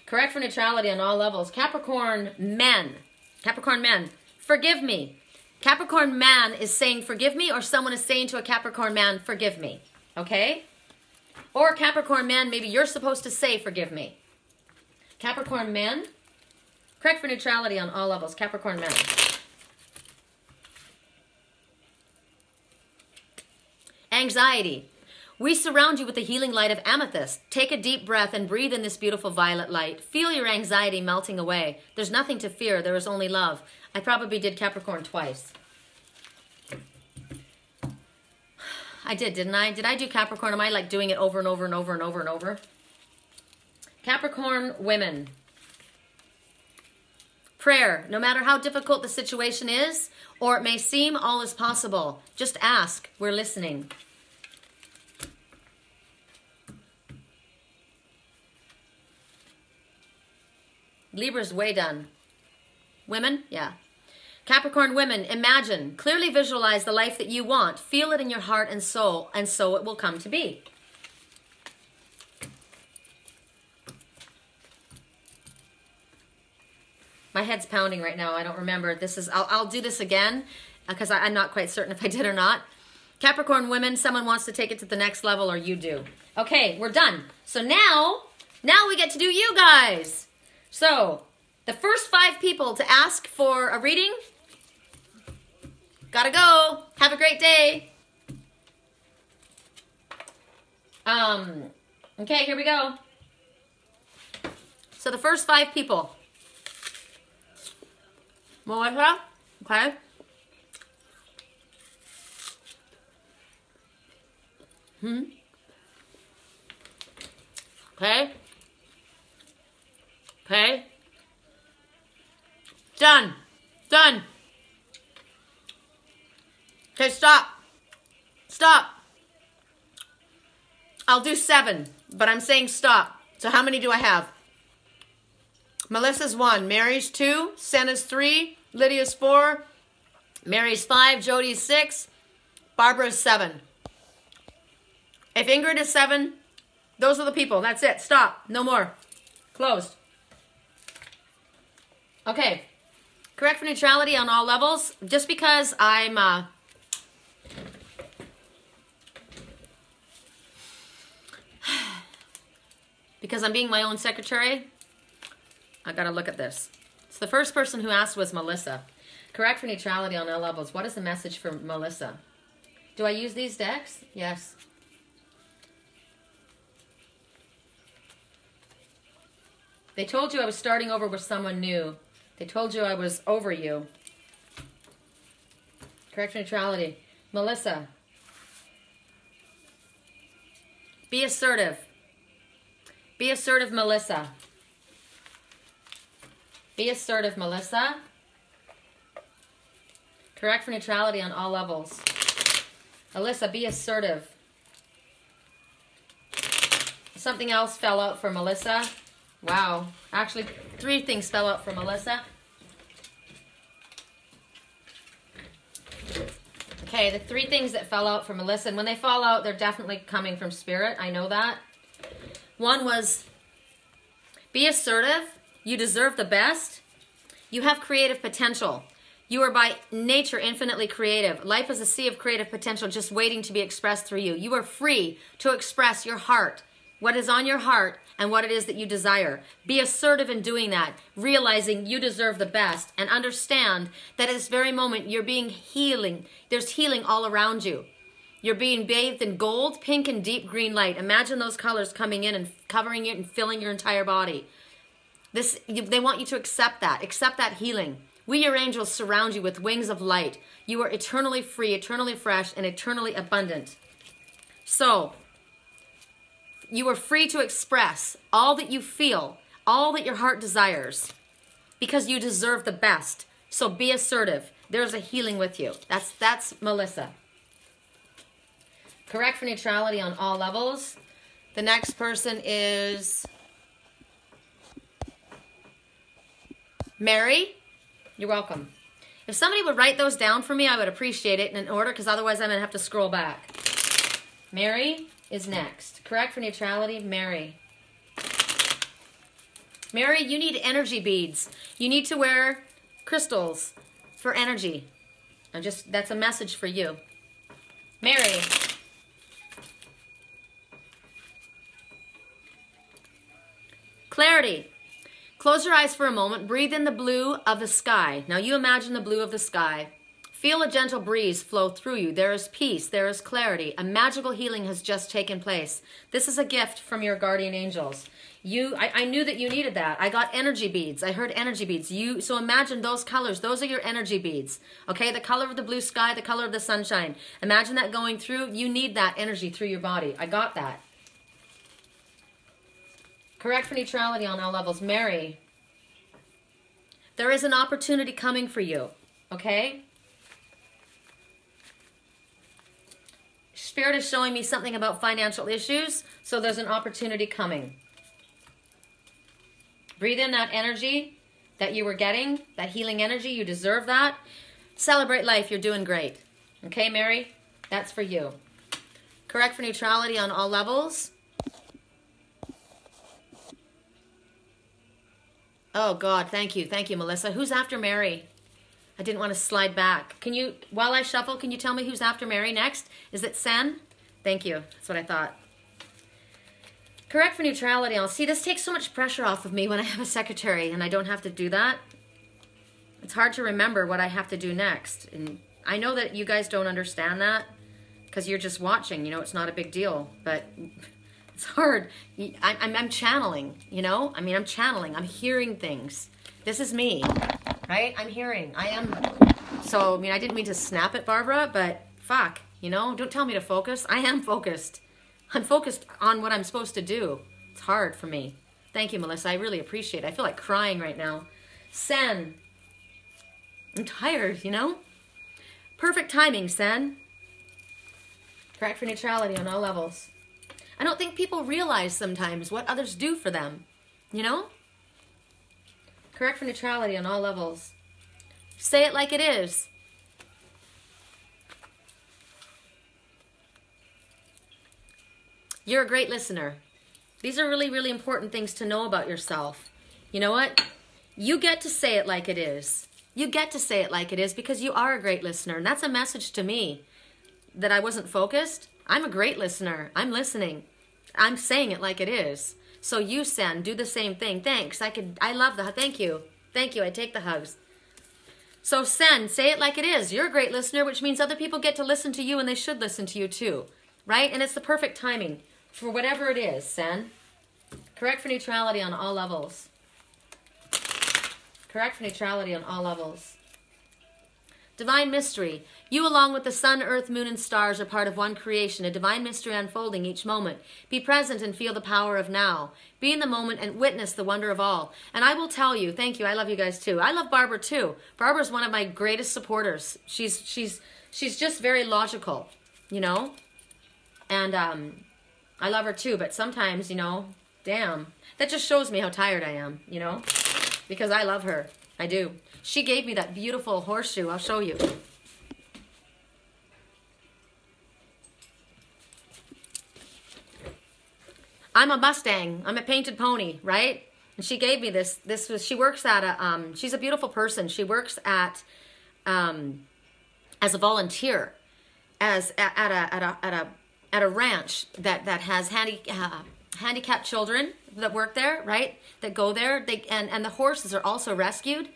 Correct for neutrality on all levels. Capricorn men. Capricorn men, forgive me. Capricorn man is saying forgive me, or someone is saying to a Capricorn man, forgive me. Okay? Or Capricorn man, maybe you're supposed to say forgive me. Capricorn men. Correct for neutrality on all levels. Capricorn men. Anxiety. We surround you with the healing light of amethyst. Take a deep breath and breathe in this beautiful violet light. Feel your anxiety melting away. There's nothing to fear. There is only love. I probably did Capricorn twice. I did, didn't I? Did I do Capricorn? Am I like doing it over and over and over and over and over? Capricorn women. Prayer. No matter how difficult the situation is, or it may seem, all is possible. Just ask. We're listening. Libra's way done. Women? Yeah. Capricorn women, imagine, clearly visualize the life that you want. Feel it in your heart and soul, and so it will come to be. My head's pounding right now. I don't remember. I'll do this again because I'm not quite certain if I did or not. Capricorn women, someone wants to take it to the next level, or you do. Okay, we're done. So now we get to do you guys. So, the first 5 people to ask for a reading, gotta go. Have a great day. Okay, here we go. So the first 5 people. Melissa, okay. Okay. Okay. Done. Done. Okay, stop. Stop. I'll do 7, but I'm saying stop. So how many do I have? Melissa's 1, Mary's 2, Senna's 3, Lydia's 4, Mary's 5, Jody's 6, Barbara's 7. If Ingrid is 7, those are the people. That's it. Stop. No more. Closed. Okay. Correct for neutrality on all levels. Just because I'm... because I'm being my own secretary, I gotta look at this. So the first person who asked was Melissa. Correct for neutrality on all levels. What is the message for Melissa? Do I use these decks? Yes. They told you I was starting over with someone new. They told you I was over you. Correct for neutrality. Melissa. Be assertive. Be assertive, Melissa. Be assertive, Melissa. Correct for neutrality on all levels. Alyssa, be assertive. Something else fell out for Melissa. Wow. Actually, 3 things fell out for Melissa. Okay, the 3 things that fell out for Melissa, and when they fall out, they're definitely coming from spirit. I know that. One was, be assertive. You deserve the best. You have creative potential. You are by nature infinitely creative. Life is a sea of creative potential just waiting to be expressed through you. You are free to express your heart, what is on your heart, and what it is that you desire. Be assertive in doing that, realizing you deserve the best, and understand that at this very moment you're being healing. There's healing all around you. You're being bathed in gold, pink, and deep green light. Imagine those colors coming in and covering it and filling your entire body. They want you to accept that healing. We, your angels, surround you with wings of light. You are eternally free, eternally fresh, and eternally abundant. So, you are free to express all that you feel, all that your heart desires, because you deserve the best. So be assertive. There's a healing with you. That's Melissa. Correct for neutrality on all levels. The next person is Mary. You're welcome. If somebody would write those down for me, I would appreciate it in order, because otherwise I'm going to have to scroll back. Mary is next. Correct for neutrality, Mary. Mary, you need energy beads. You need to wear crystals for energy. That's a message for you. Mary. Clarity. Close your eyes for a moment. Breathe in the blue of the sky. Now you imagine the blue of the sky. Feel a gentle breeze flow through you. There is peace. There is clarity. A magical healing has just taken place. This is a gift from your guardian angels. I knew that you needed that. I got energy beads. I heard energy beads. So imagine those colors. Those are your energy beads. Okay, the color of the blue sky, the color of the sunshine. Imagine that going through. You need that energy through your body. I got that. Correct for neutrality on all levels. Mary, there is an opportunity coming for you, okay? Spirit is showing me something about financial issues, so there's an opportunity coming. Breathe in that energy that you were getting, that healing energy. You deserve that. Celebrate life. You're doing great. Okay, Mary? That's for you. Correct for neutrality on all levels. Oh, God, thank you. Thank you, Melissa. Who's after Mary? I didn't want to slide back. Can you, while I shuffle, can you tell me who's after Mary next? Is it Sen? Thank you. That's what I thought. Correct for neutrality. See, this takes so much pressure off of me when I have a secretary and I don't have to do that. It's hard to remember what I have to do next. And I know that you guys don't understand that because you're just watching. You know, it's not a big deal. But it's hard. I'm channeling, you know? I mean, I'm channeling. I'm hearing things. This is me, right? I'm hearing. I am. So, I mean, I didn't mean to snap at Barbara, but fuck, you know? Don't tell me to focus. I am focused. I'm focused on what I'm supposed to do. It's hard for me. Thank you, Melissa. I really appreciate it. I feel like crying right now. Sen. I'm tired, you know? Perfect timing, Sen. Correct for neutrality on all levels. I don't think people realize sometimes what others do for them, you know? Correct for neutrality on all levels. Say it like it is. You're a great listener. These are really, really important things to know about yourself. You know what? You get to say it like it is. You get to say it like it is because you are a great listener. And that's a message to me that I wasn't focused. I'm a great listener. I'm listening. I'm saying it like it is. So you, Sen, do the same thing. Thanks. I love the, thank you. Thank you. I take the hugs. So Sen, say it like it is. You're a great listener, which means other people get to listen to you and they should listen to you too. Right? And it's the perfect timing for whatever it is, Sen. Correct for neutrality on all levels. Correct for neutrality on all levels. Divine mystery. You, along with the sun, earth, moon, and stars, are part of one creation, a divine mystery unfolding each moment. Be present and feel the power of now. Be in the moment and witness the wonder of all. And I will tell you, thank you, I love you guys too. I love Barbara too. Barbara's one of my greatest supporters. She's just very logical, you know? And I love her too, but sometimes, you know, damn. That just shows me how tired I am, you know? Because I love her. I do. She gave me that beautiful horseshoe. I'll show you. I'm a Mustang. I'm a painted pony, right? And she gave me this. She works at a, she's a beautiful person. She works at, as a volunteer, at a ranch that has handicapped children that work there, right? That go there. And the horses are also rescued.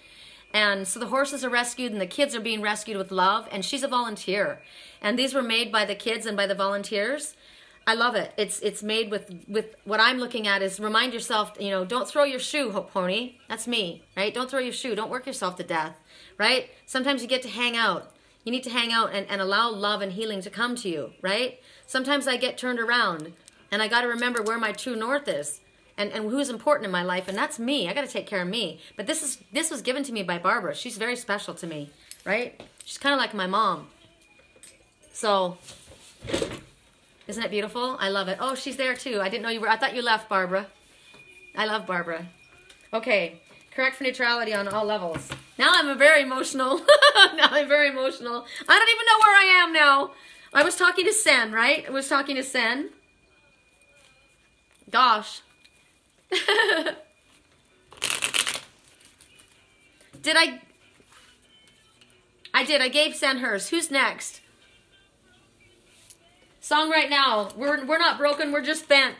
And so the horses are rescued and the kids are being rescued with love. And she's a volunteer. And these were made by the kids and by the volunteers. I love it. It's made with what I'm looking at is remind yourself, you know, don't throw your shoe, pony. That's me, right? Don't throw your shoe. Don't work yourself to death, right? Sometimes you get to hang out. You need to hang out and allow love and healing to come to you, right? Sometimes I get turned around and I got to remember where my true north is and who's important in my life. And that's me. I got to take care of me. But this was given to me by Barbara. She's very special to me, right? She's kind of like my mom. So... isn't it beautiful? I love it. Oh, she's there too. I didn't know you were. I thought you left, Barbara. I love Barbara. Okay. Correct for neutrality on all levels. Now I'm very emotional. Now I'm very emotional. I don't even know where I am now. I was talking to Sen, right? I was talking to Sen. Gosh. Did I? I did. I gave Sen hers. Who's next? Song right now. We're not broken. We're just bent.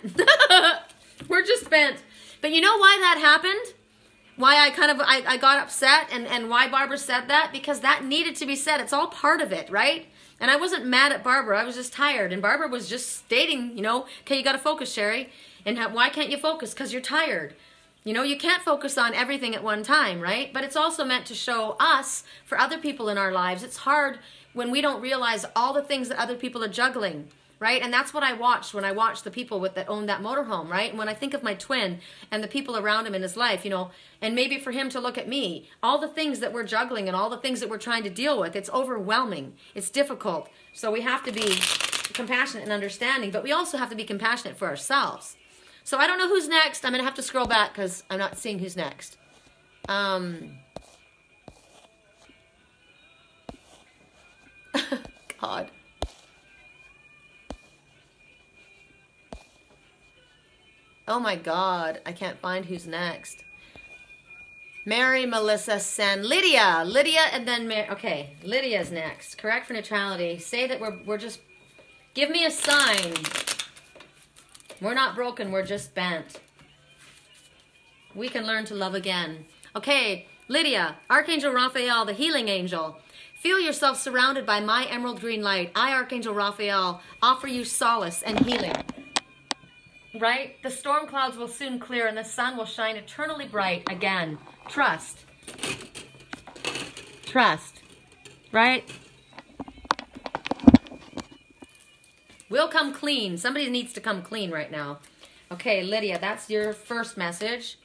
We're just bent. But you know why that happened? Why I got upset and why Barbara said that? Because that needed to be said. It's all part of it, right? And I wasn't mad at Barbara. I was just tired. And Barbara was just stating, you know, okay, you got to focus, Sherry. And why can't you focus? Because you're tired. You know, you can't focus on everything at one time, right? But it's also meant to show us, for other people in our lives, it's hard when we don't realize all the things that other people are juggling, right? And that's what I watched when I watched the people that owned that motorhome, right? And when I think of my twin and the people around him in his life, you know, and maybe for him to look at me, all the things that we're juggling and all the things that we're trying to deal with, it's overwhelming. It's difficult. So we have to be compassionate and understanding, but we also have to be compassionate for ourselves. So I don't know who's next. I'm going to have to scroll back because I'm not seeing who's next. God. Oh my God, I can't find who's next. Mary, Melissa, Sen, Lydia, and then Mary. Okay, Lydia's next. Correct for neutrality. Say that we're just. Give me a sign. We're not broken. We're just bent. We can learn to love again. Okay, Lydia, Archangel Raphael, the healing angel. Feel yourself surrounded by my emerald green light. I, Archangel Raphael, offer you solace and healing. Right? The storm clouds will soon clear and the sun will shine eternally bright again. Trust. Trust. Right? We'll come clean. Somebody needs to come clean right now. Okay, Lydia, that's your first message.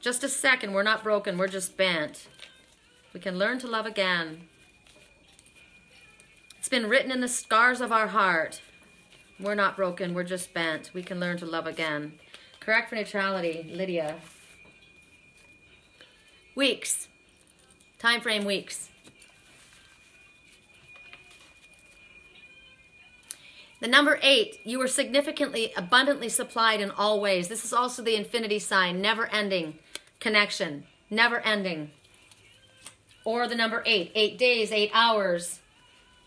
Just a second. We're not broken. We're just bent. We can learn to love again. It's been written in the scars of our heart. We're not broken. We're just bent. We can learn to love again. Correct for neutrality, Lydia. Weeks. Time frame weeks. The number 8, you were significantly, abundantly supplied in all ways. This is also the infinity sign, never-ending connection, never-ending. Or the number 8, 8 days, 8 hours,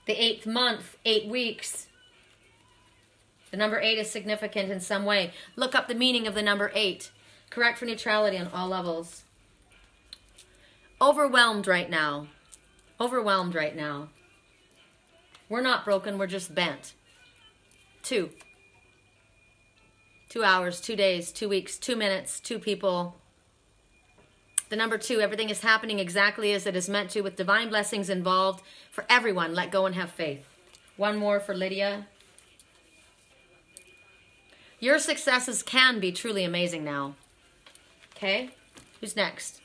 the 8th month, 8 weeks. The number 8 is significant in some way. Look up the meaning of the number 8. Correct for neutrality on all levels. Overwhelmed right now. Overwhelmed right now. We're not broken, we're just bent. 2. 2 hours, 2 days, 2 weeks, 2 minutes, 2 people. The number 2, everything is happening exactly as it is meant to, with divine blessings involved for everyone. Let go and have faith. One more for Lydia. Your successes can be truly amazing now. Okay? Who's next?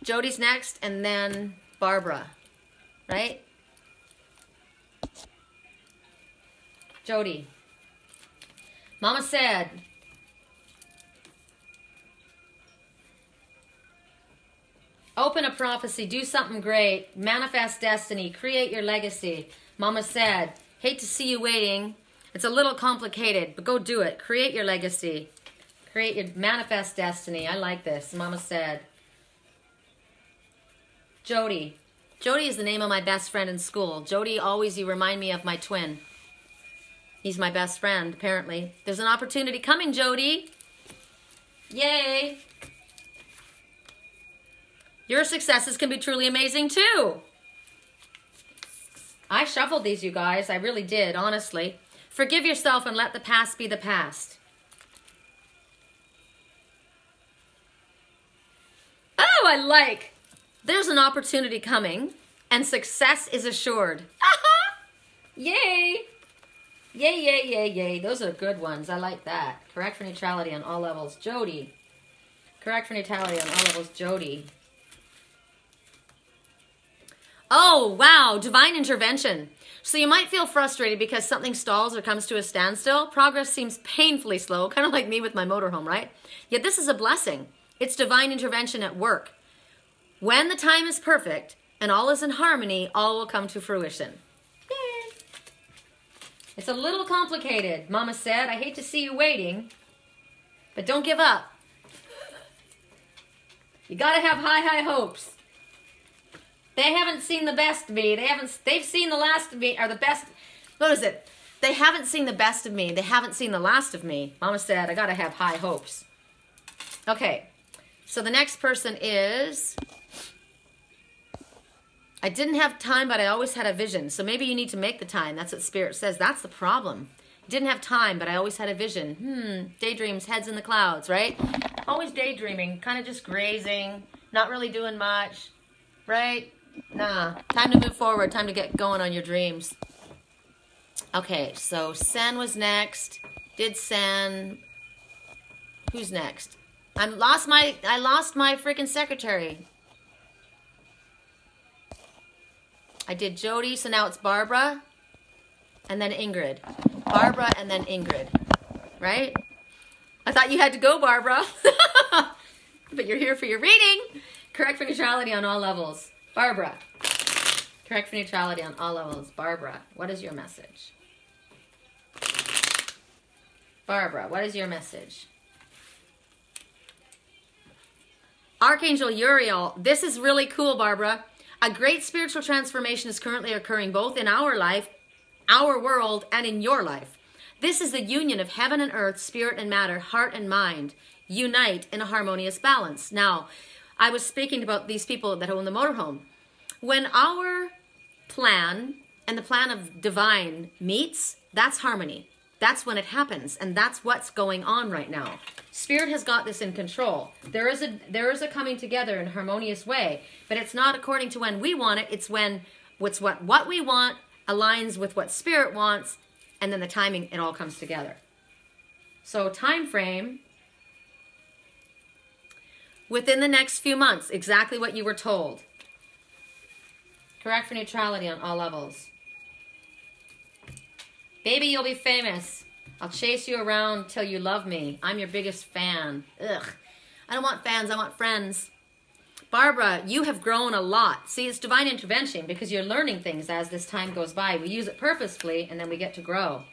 Jody's next, and then Barbara, right? Jody. Mama said, open a prophecy, do something great, manifest destiny, create your legacy. Mama said, hate to see you waiting. It's a little complicated, but go do it. Create your legacy. Create your manifest destiny. I like this. Mama said. Jody. Jody is the name of my best friend in school. Jody, always you remind me of my twin. He's my best friend, apparently. There's an opportunity coming, Jody. Yay. Your successes can be truly amazing, too. I shuffled these, you guys. I really did, honestly. Forgive yourself and let the past be the past. Oh, I like. There's an opportunity coming, and success is assured. Yay. Yay, yay, yay, yay. Those are good ones. I like that. Correct for neutrality on all levels. Jody. Correct for neutrality on all levels. Jody. Oh, wow. Divine intervention. So you might feel frustrated because something stalls or comes to a standstill. Progress seems painfully slow, kind of like me with my motorhome, right? Yet this is a blessing. It's divine intervention at work. When the time is perfect and all is in harmony, all will come to fruition. Yay. It's a little complicated, Mama said. I hate to see you waiting, but don't give up. You gotta have high, high hopes. They haven't seen the best of me. They've seen the last of me, or the best. What is it? They haven't seen the best of me. They haven't seen the last of me. Mama said, I gotta have high hopes. Okay, so the next person is... I didn't have time, but I always had a vision. So maybe you need to make the time. That's what Spirit says. That's the problem. Didn't have time, but I always had a vision. Daydreams, heads in the clouds, right? Always daydreaming, kind of just grazing, not really doing much, right? Nah, time to move forward, time to get going on your dreams. Okay, so Sen was next. Did Sen... Who's next? I lost my freaking secretary. I did Jody, so now it's Barbara, and then Ingrid. Barbara and then Ingrid, right? I thought you had to go, Barbara, but you're here for your reading. Correct for neutrality on all levels. Barbara. Correct for neutrality on all levels. Barbara, what is your message? Barbara, what is your message? Archangel Uriel, this is really cool, Barbara. A great spiritual transformation is currently occurring both in our life, our world, and in your life. This is the union of heaven and earth, spirit and matter, heart and mind, unite in a harmonious balance. Now, I was speaking about these people that own the motorhome. When our plan and the plan of divine meets, that's harmony. That's when it happens, and that's what's going on right now. Spirit has got this in control. There is a coming together in a harmonious way, but it's not according to when we want it. It's when what we want aligns with what Spirit wants, and then the timing, it all comes together. So time frame, within the next few months, exactly what you were told. Correct for neutrality on all levels. Baby, you'll be famous. I'll chase you around till you love me. I'm your biggest fan. Ugh. I don't want fans, I want friends. Barbara, you have grown a lot. See, it's divine intervention because you're learning things as this time goes by. We use it purposefully and then we get to grow.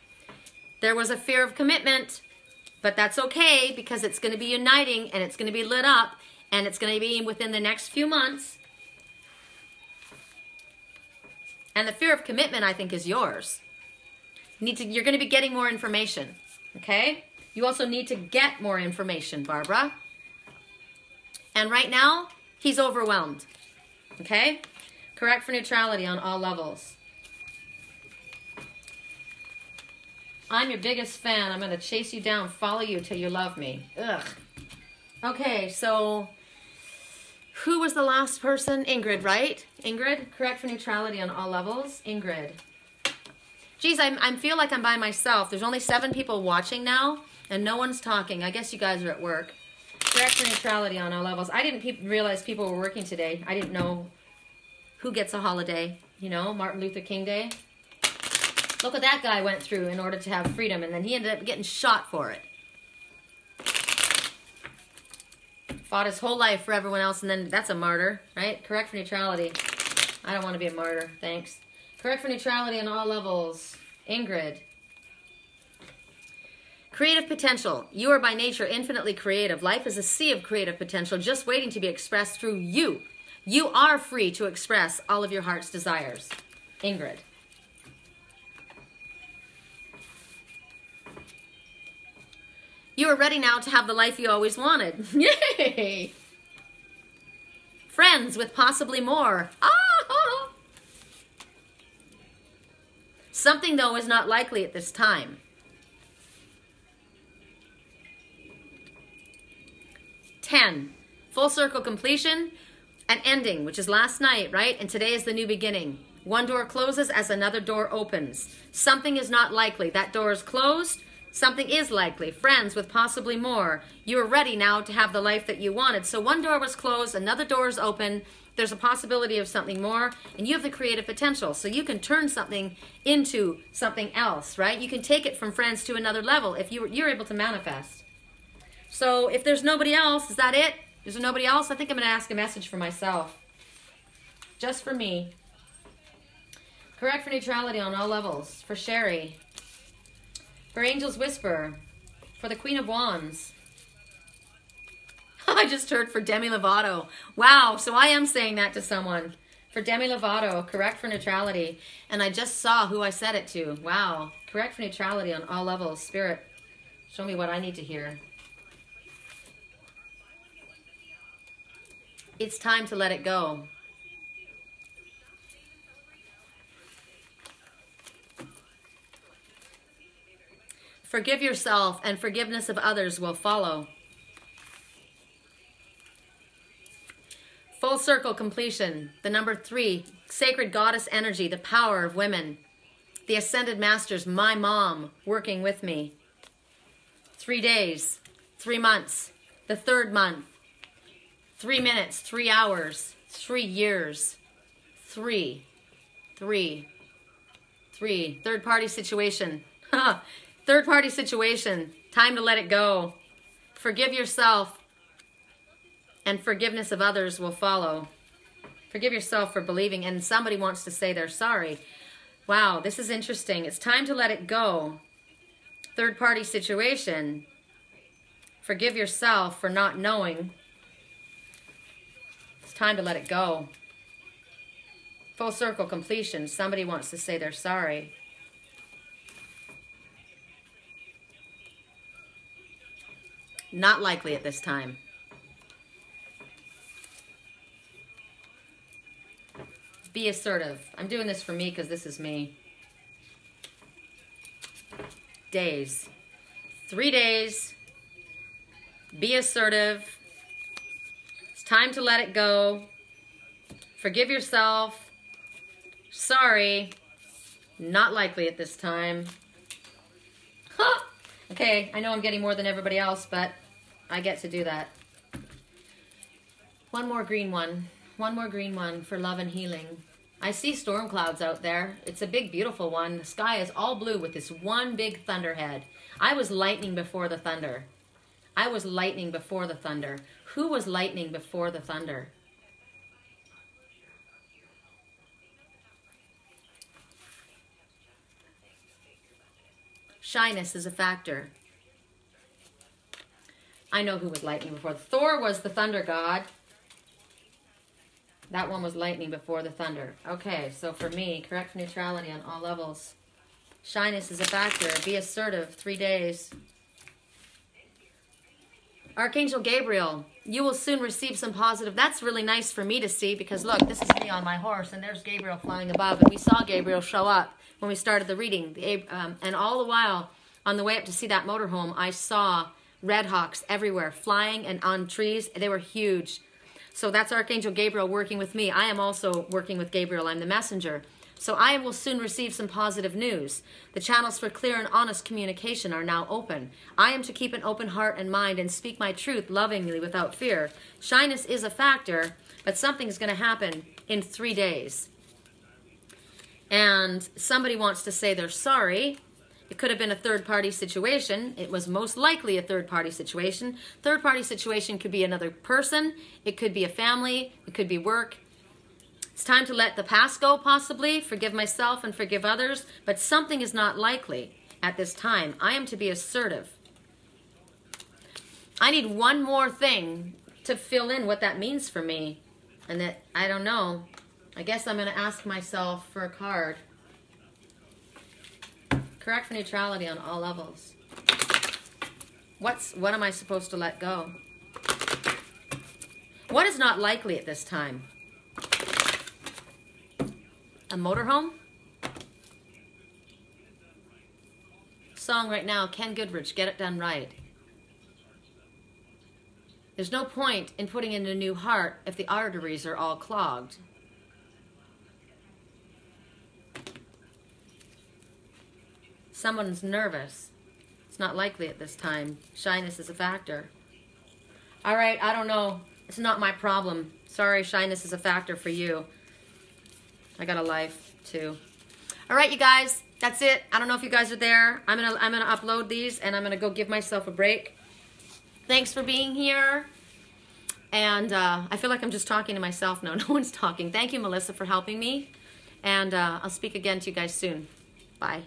There was a fear of commitment, but that's okay because it's going to be uniting and it's going to be lit up and it's going to be within the next few months. And the fear of commitment, I think, is yours. You're going to be getting more information, okay? You also need to get more information, Barbara. And right now, he's overwhelmed. Okay? Correct for neutrality on all levels. I'm your biggest fan. I'm going to chase you down, follow you till you love me. Ugh. Okay, so who was the last person? Ingrid, right? Ingrid, correct for neutrality on all levels. Ingrid. Geez, I feel like I'm by myself. There's only 7 people watching now, and no one's talking. I guess you guys are at work. Correct for neutrality on all levels. I didn't realize people were working today. I didn't know who gets a holiday. You know, Martin Luther King Day. Look what that guy went through in order to have freedom, and then he ended up getting shot for it. Fought his whole life for everyone else, and then that's a martyr, right? Correct for neutrality. I don't want to be a martyr, thanks. Correct for neutrality on all levels. Ingrid. Creative potential. You are by nature infinitely creative. Life is a sea of creative potential just waiting to be expressed through you. You are free to express all of your heart's desires. Ingrid. You are ready now to have the life you always wanted. Yay! Friends with possibly more. Ah! Something, though, is not likely at this time. 10. Full circle completion and ending, which is last night, right? And today is the new beginning. One door closes as another door opens. Something is not likely. That door is closed. Something is likely. Friends with possibly more. You are ready now to have the life that you wanted. So one door was closed, another door is open. There's a possibility of something more, and you have the creative potential. So you can turn something into something else, right? You can take it from friends to another level if you're able to manifest. So if there's nobody else, is that it? Is there nobody else? I think I'm going to ask a message for myself. Just for me. Correct for neutrality on all levels. For Sherry. For Angel's Whisper. For the Queen of Wands. I just heard for Demi Lovato. Wow, so I am saying that to someone. For Demi Lovato, correct for neutrality. And I just saw who I said it to. Wow. Correct for neutrality on all levels. Spirit, show me what I need to hear. It's time to let it go. Forgive yourself, and forgiveness of others will follow. Full circle completion. The number 3, sacred goddess energy, the power of women. The ascended masters, my mom, working with me. 3 days, 3 months, the 3rd month. 3 minutes, 3 hours, 3 years, 3. Third party situation. Third party situation. Time to let it go. Forgive yourself, and forgiveness of others will follow. Forgive yourself for believing, and somebody wants to say they're sorry. Wow, this is interesting. It's time to let it go. Third party situation. Forgive yourself for not knowing. Time to let it go. Full circle completion. Somebody wants to say they're sorry. Not likely at this time. Be assertive. I'm doing this for me because this is me. Days. 3 days. Be assertive. Time to let it go. Forgive yourself. Sorry. Not likely at this time. Huh. Okay, I know I'm getting more than everybody else, but I get to do that. One more green one. One more green one for love and healing. I see storm clouds out there. It's a big, beautiful one. The sky is all blue with this one big thunderhead. I was lightning before the thunder. I was lightning before the thunder. Who was lightning before the thunder? Shyness is a factor. I know who was lightning before. Thor was the thunder god. That one was lightning before the thunder. Okay, so for me, correct neutrality on all levels. Shyness is a factor. Be assertive. 3 days. Archangel Gabriel, You will soon receive some positive. That's really nice for me to see because look, this is me on my horse and there's Gabriel flying above. And we saw Gabriel show up when we started the reading. And all the while on the way up to see that motorhome, I saw red hawks everywhere flying and on trees. They were huge. So that's Archangel Gabriel working with me. I am also working with Gabriel. I'm the messenger. So I will soon receive some positive news. The channels for clear and honest communication are now open. I am to keep an open heart and mind and speak my truth lovingly without fear. Shyness is a factor, but something's going to happen in 3 days. And somebody wants to say they're sorry. It could have been a third-party situation. It was most likely a third-party situation. Third-party situation could be another person. It could be a family. It could be work. It's time to let the past go, possibly, forgive myself and forgive others, but something is not likely at this time. I am to be assertive. I need one more thing to fill in what that means for me, and that, I don't know. I guess I'm going to ask myself for a card. Correct for neutrality on all levels. What am I supposed to let go? What is not likely at this time? A motorhome? Song right now, Ken Goodrich, Get It Done Right. There's no point in putting in a new heart if the arteries are all clogged. Someone's nervous. It's not likely at this time. Shyness is a factor. All right, I don't know. It's not my problem. Sorry, shyness is a factor for you. I got a life too. All right, you guys, that's it. I don't know if you guys are there. I'm gonna upload these and I'm gonna go give myself a break. Thanks for being here. And I feel like I'm just talking to myself now. No one's talking. Thank you, Melissa, for helping me. And I'll speak again to you guys soon. Bye.